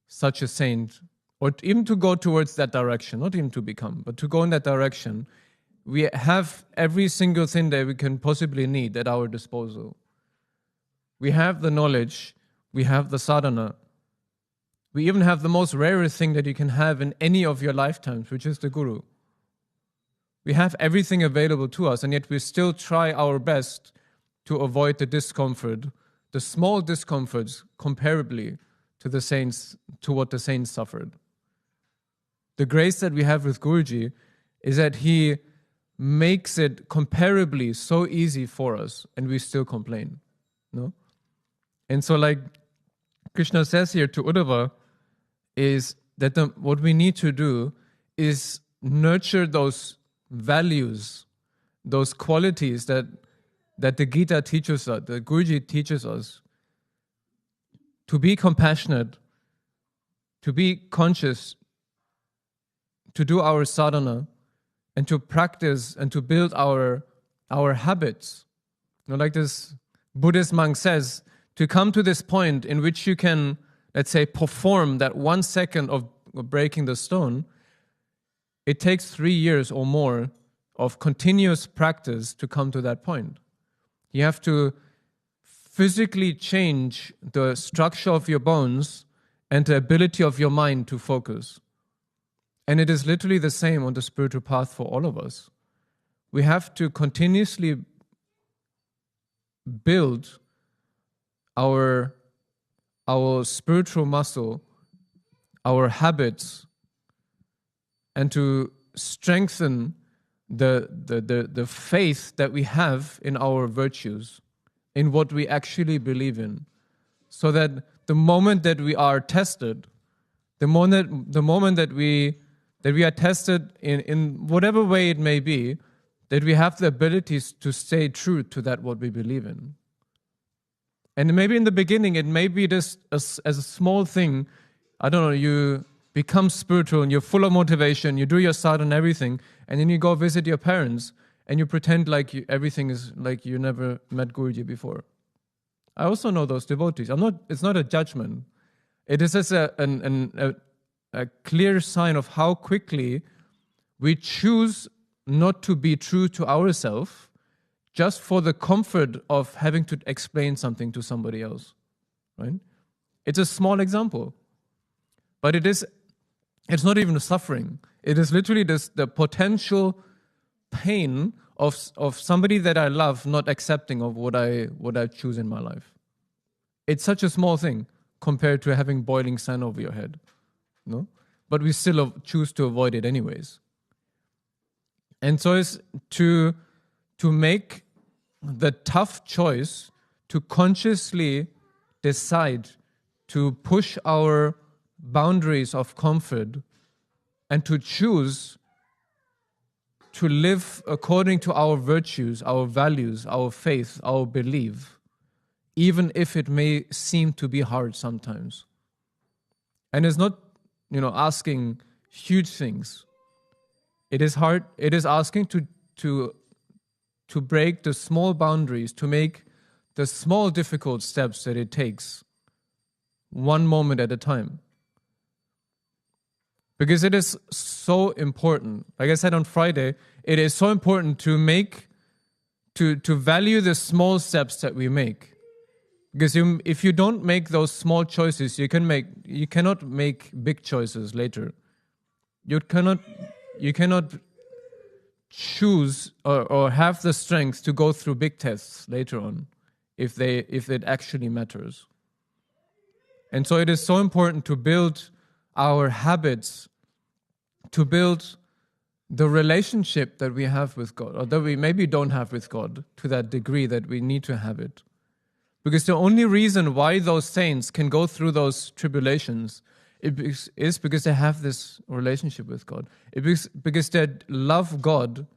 such a saint, or even to go towards that direction, not even to become, but to go in that direction. We have every single thing that we can possibly need at our disposal. We have the knowledge, we have the sadhana, we even have the most rarest thing that you can have in any of your lifetimes, which is the Guru. We have everything available to us, and yet we still try our best to avoid the discomfort, the small discomforts comparably to the saints, to what the saints suffered. The grace that we have with Guruji is that he makes it comparably so easy for us, and we still complain. No? And so like Krishna says here to Uddhava is that what we need to do is nurture those values, those qualities that the Gita teaches us, the Guruji teaches us, to be compassionate, to be conscious, to do our sadhana, and to practice and to build our habits. You know, like this Buddhist monk says, to come to this point in which you can, let's say, perform that 1 second of breaking the stone, it takes 3 years or more of continuous practice to come to that point. You have to physically change the structure of your bones and the ability of your mind to focus. And it is literally the same on the spiritual path for all of us. We have to continuously build our spiritual muscle, our habits, and to strengthen the faith that we have in our virtues, in what we actually believe in, so that the moment that we are tested, the moment that we are tested in whatever way it may be, that we have the abilities to stay true to that what we believe in. And maybe in the beginning it may be just as a small thing. I don't know, you become spiritual and you're full of motivation, you do your sadhana and everything, and then you go visit your parents and you pretend like everything is like you never met Guruji before. I also know those devotees. It's not a judgment. It is just a clear sign of how quickly we choose not to be true to ourselves just for the comfort of having to explain something to somebody else. Right? It's a small example. But it's not even a suffering. It is literally the potential pain of somebody that I love not accepting of what I choose in my life. It's such a small thing compared to having boiling sand over your head. No? But we still choose to avoid it anyways. And so it's to make the tough choice to consciously decide to push our boundaries of comfort and to choose to live according to our virtues, our values, our faith, our belief, even if it may seem to be hard sometimes. And it's not, asking huge things. It is hard. It is asking to break the small boundaries, to make the small difficult steps that it takes, one moment at a time. Because it is so important. Like I said on Friday, it is so important to value the small steps that we make. Because if you don't make those small choices, you cannot make big choices later. You cannot choose or have the strength to go through big tests later on if it actually matters. And so it is so important to build our habits, to build the relationship that we have with God, or that we maybe don't have with God to that degree that we need to have it. Because the only reason why those saints can go through those tribulations is because they have this relationship with God. Because they love God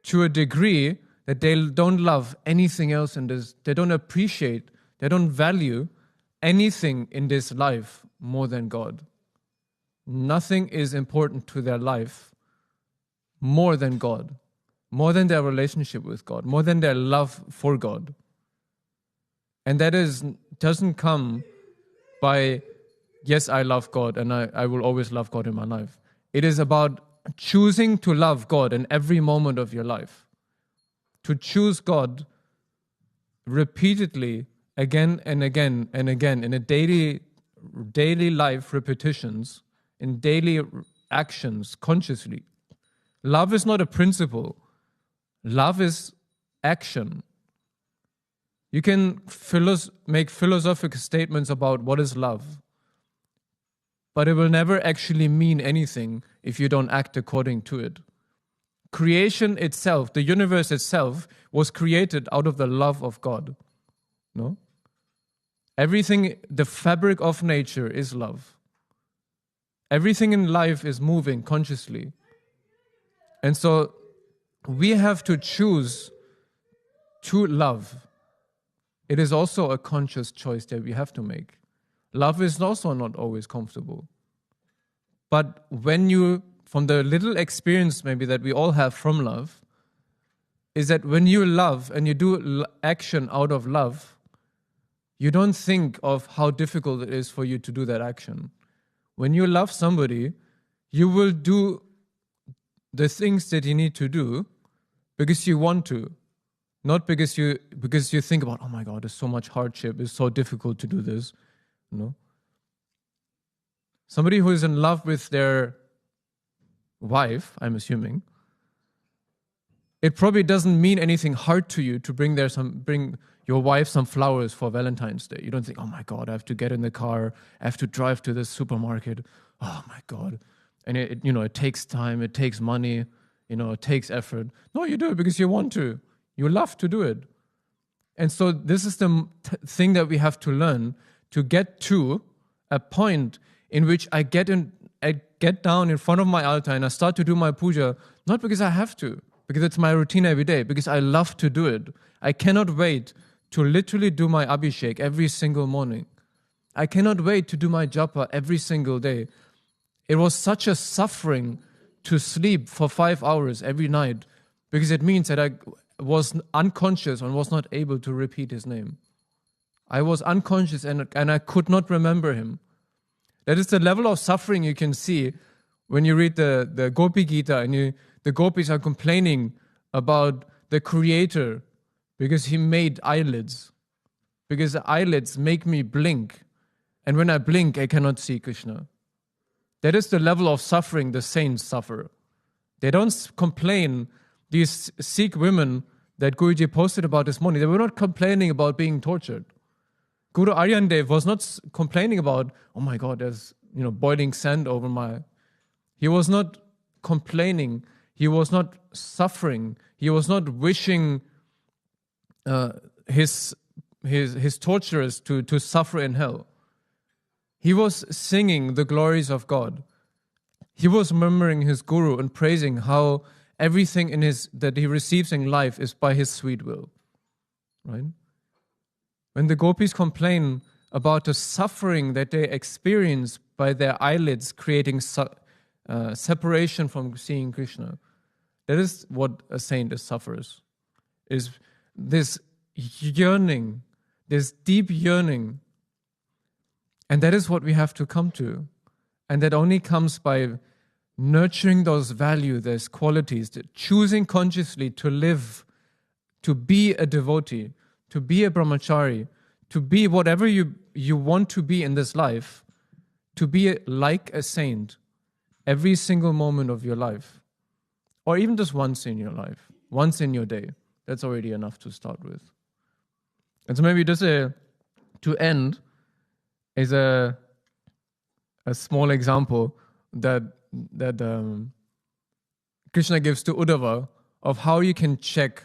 to a degree that they don't love anything else in this. They don't appreciate, they don't value anything in this life more than God. Nothing is important to their life more than God, more than their relationship with God, more than their love for God. And that doesn't come by, yes, I love God and I will always love God in my life. It is about choosing to love God in every moment of your life. To choose God repeatedly, again and again and again, in a daily life repetitions, in daily actions, consciously. Love is not a principle. Love is action. You can make philosophical statements about what is love, but it will never actually mean anything if you don't act according to it. creation itself, the universe itself, was created out of the love of God. No? Everything, the fabric of nature is love. Everything in life is moving consciously. And so we have to choose to love. It is also a conscious choice that we have to make. Love is also not always comfortable. But when you, from the little experience maybe that we all have from love, is that when you love and you do action out of love, you don't think of how difficult it is for you to do that action. When you love somebody, you will do the things that you need to do because you want to, not because you think about, oh my God, there's so much hardship, it's so difficult to do this. No. Somebody who is in love with their wife, I'm assuming, it probably doesn't mean anything hard to you to bring your wife some flowers for Valentine's Day. You don't think, oh my God, I have to get in the car, I have to drive to this supermarket. Oh my God. And it takes time, it takes money, it takes effort. No, you do it because you want to. You love to do it. And so this is the thing that we have to learn, to get to a point in which I get down in front of my altar and I start to do my puja, not because I have to, because it's my routine every day, because I love to do it. I cannot wait to literally do my abhishek every single morning. I cannot wait to do my japa every single day. It was such a suffering to sleep for 5 hours every night, because it means that I was unconscious and was not able to repeat his name. I was unconscious and I could not remember him. That is the level of suffering you can see when you read the Gopi Gita and the gopis are complaining about the creator because he made eyelids. Because the eyelids make me blink. And when I blink, I cannot see Krishna. That is the level of suffering the saints suffer. They don't complain. These Sikh women that Guruji posted about this morning, they were not complaining about being tortured. Guru Arjan Dev was not complaining about, oh my God, there's boiling sand over my... He was not complaining. He was not suffering. He was not wishing his torturers to suffer in hell. He was singing the glories of God. He was murmuring his Guru and praising how everything that he receives in life is by his sweet will. Right? When the gopis complain about the suffering that they experience by their eyelids creating separation from seeing Krishna, that is what a saint suffers. Is this yearning, this deep yearning. And that is what we have to come to. And that only comes by nurturing those values, those qualities, choosing consciously to live, to be a devotee, to be a brahmachari, to be whatever you want to be in this life, to be like a saint every single moment of your life. Or even just once in your life, once in your day. That's already enough to start with. And so maybe just to end is a small example that Krishna gives to Uddhava of how you can check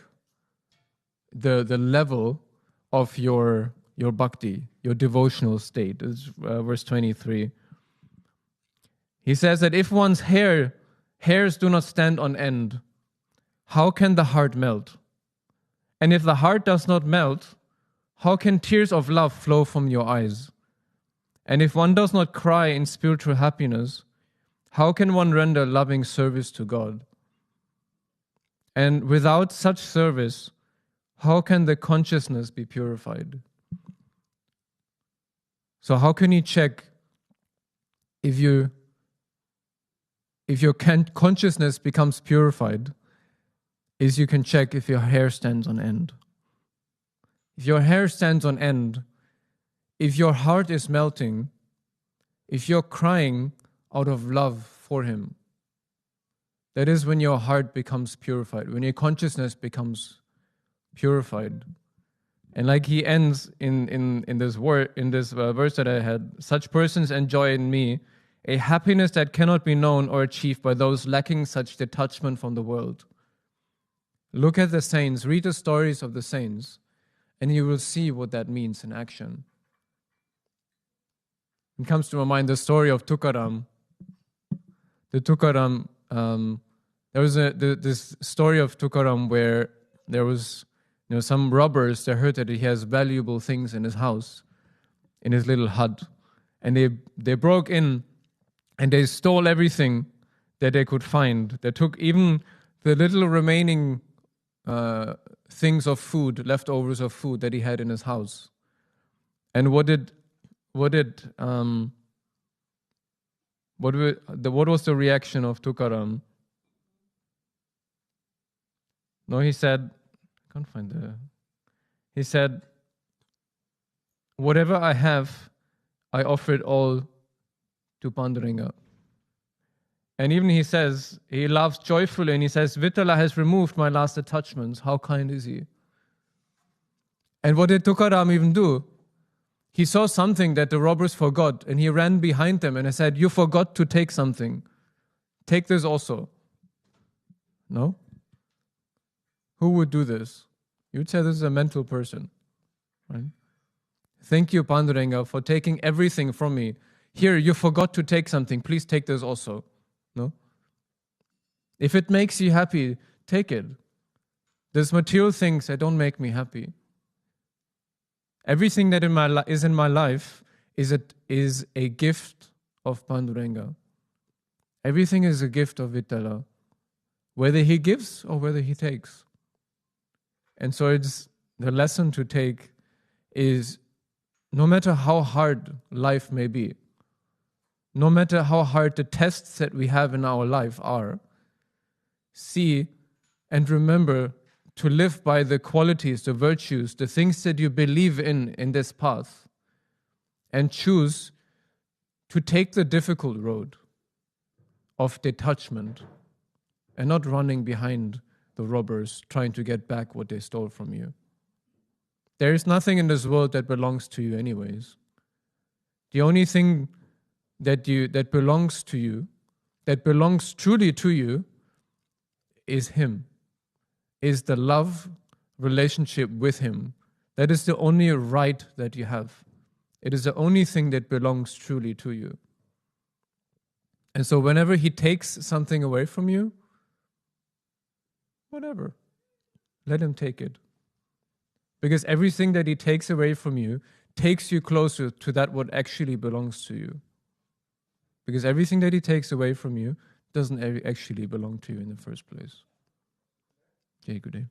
the level of your bhakti, your devotional state. It's verse 23. He says that if one's hairs do not stand on end, how can the heart melt? And if the heart does not melt, how can tears of love flow from your eyes? And if one does not cry in spiritual happiness, how can one render loving service to God? And without such service, how can the consciousness be purified? So how can you check if your consciousness becomes purified? Is you can check if your hair stands on end. If your hair stands on end, if your heart is melting, if you're crying out of love for Him, that is when your heart becomes purified, when your consciousness becomes purified. And like he ends in this verse that I had, such persons enjoy in me a happiness that cannot be known or achieved by those lacking such detachment from the world. Look at the saints, read the stories of the saints, and you will see what that means in action. It comes to my mind the story of Tukaram. The Tukaram, there was this story of Tukaram where there was some robbers. They heard that he has valuable things in his house, in his little hut, and they broke in and they stole everything that they could find. They took even the little remaining things of food, leftovers of food that he had in his house. And what was the reaction of Tukaram? No, he said, I can't find the. He said, whatever I have, I offer it all to Panduranga. And even he says, he laughs joyfully and he says, Vittala has removed my last attachments. How kind is he? And what did Tukaram even do? He saw something that the robbers forgot and he ran behind them and he said, you forgot to take something. Take this also. No? Who would do this? You'd say this is a mental person. Right? Thank you, Panduranga, for taking everything from me. Here, you forgot to take something. Please take this also. No? If it makes you happy, take it. There's material things that don't make me happy. Everything that is in my life is a gift of Panduranga. Everything is a gift of Vittala, whether he gives or whether he takes. And so it's the lesson to take is no matter how hard life may be, no matter how hard the tests that we have in our life are, see and remember to live by the qualities, the virtues, the things that you believe in this path, and choose to take the difficult road of detachment and not running behind the robbers trying to get back what they stole from you. There is nothing in this world that belongs to you anyways. The only thing that belongs to you, that belongs truly to you, is Him, is the love relationship with Him. That is the only right that you have. It is the only thing that belongs truly to you. And so whenever He takes something away from you, whatever, let Him take it. Because everything that He takes away from you takes you closer to that what actually belongs to you. Because everything that He takes away from you doesn't actually belong to you in the first place. Okay, good day.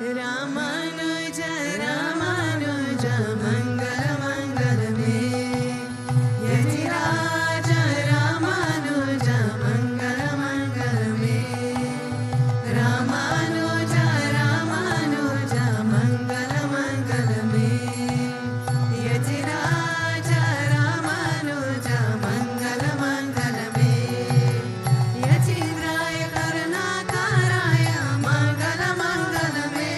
Ramanuj Ramanuj मंगल मंगल में यतिराज रामानुज मंगल मंगल में रामानुज रामानुज मंगल मंगल में यतिराज रामानुज मंगल मंगल में यतिन्द्राय करुणाकाराय मंगल मंगल में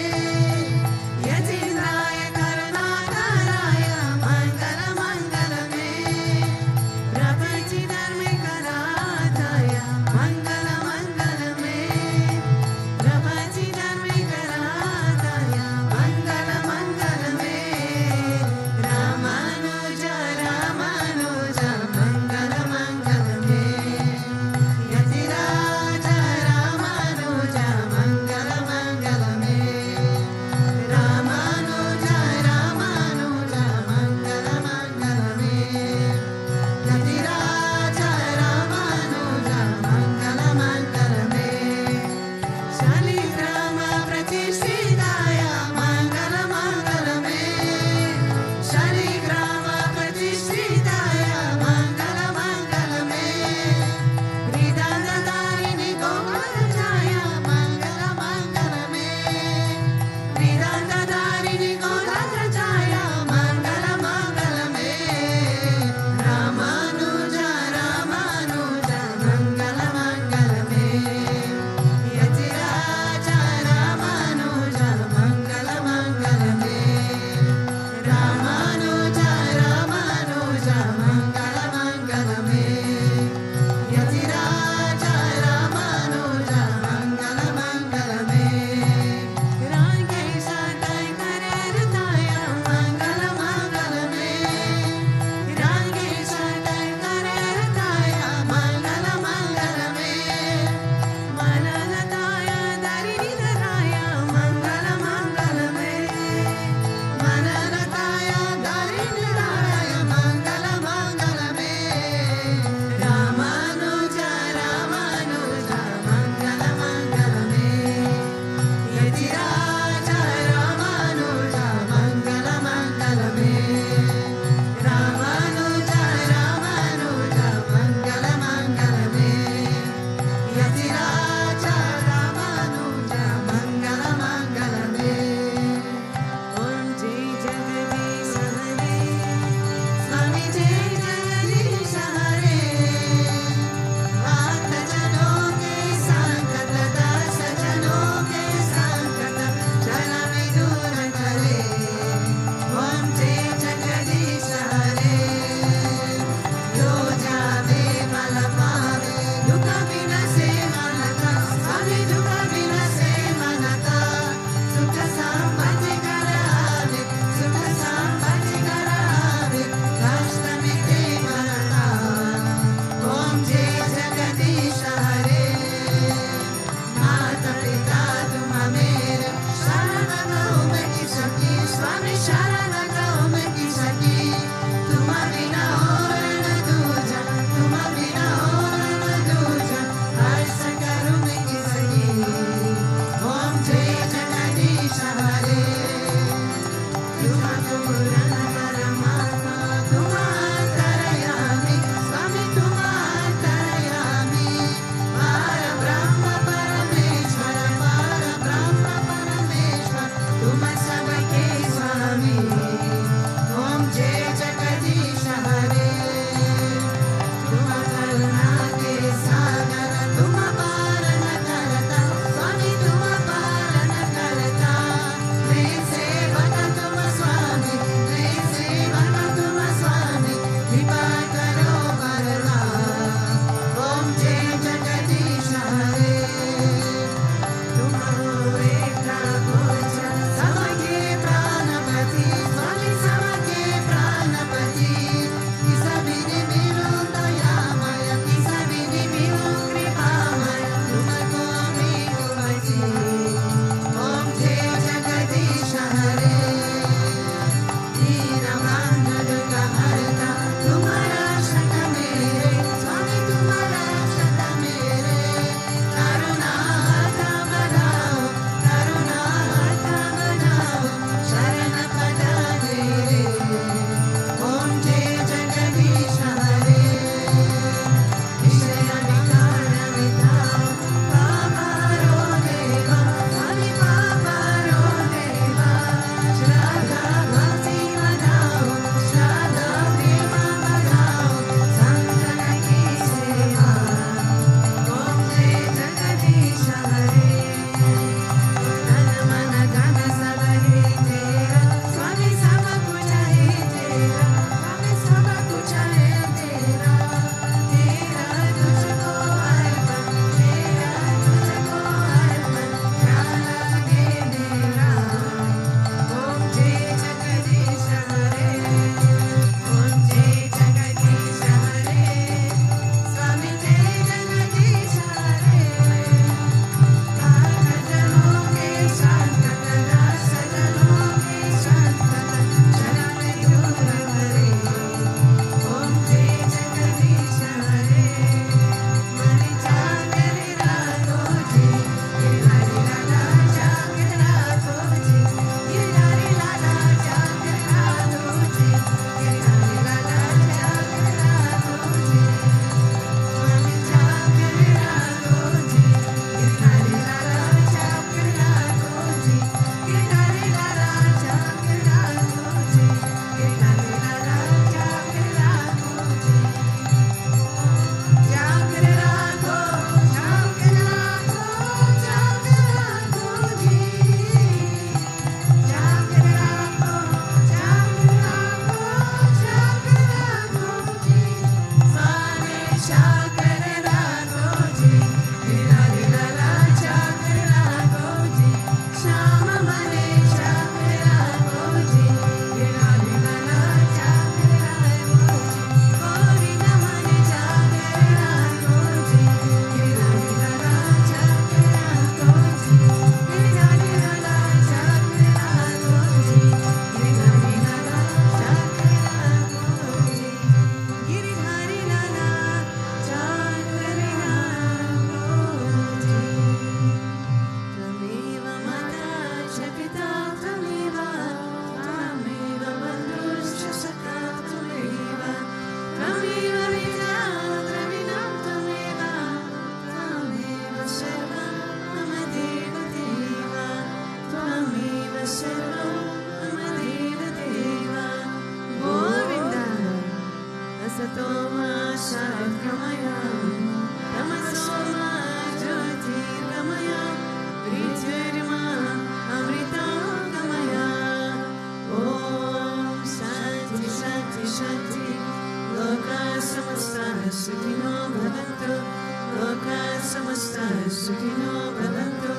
सुखिनो भवन्तु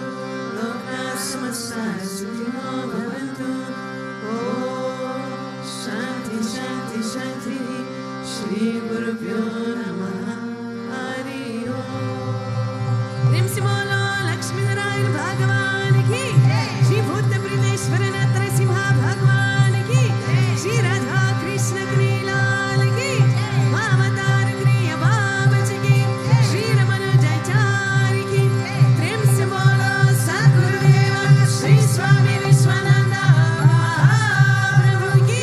लोकाः समस्ताः सुखिनो भवन्तु ॐ शान्ति शान्ति शान्तिः श्री गुरुभ्यो नमः हरि ओम प्रेम से बोलो लक्ष्मी नारायण भगवान की श्री भूतभृतेश्वरनाथ भगवान की श्री राधा कृष्ण कन्हैया की अवतार क्रिया बाबज की श्री रमनुजाचार्य की प्रेम से बोलो सद्गुरुदेव श्री स्वामी विश्वानंद महाप्रभु की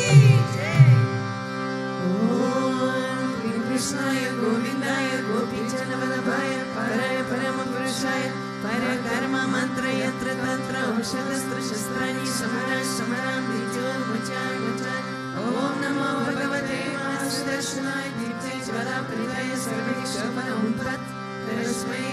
जय। ओम कृष्णाय गोविंदाय गोपीजनवल्लभाय पराय परम पुरुषाय परकर्म मंत्र यंत्र तंत्र औषधस्त्र शस्त्राणि समरा समरां विजयोन्मुचाय मुचाय ओम नमो भगवते वासुदेवाय दीप्ते ज्वालाप्रदाय सर्वैः शोभनोन्पत् तस्मै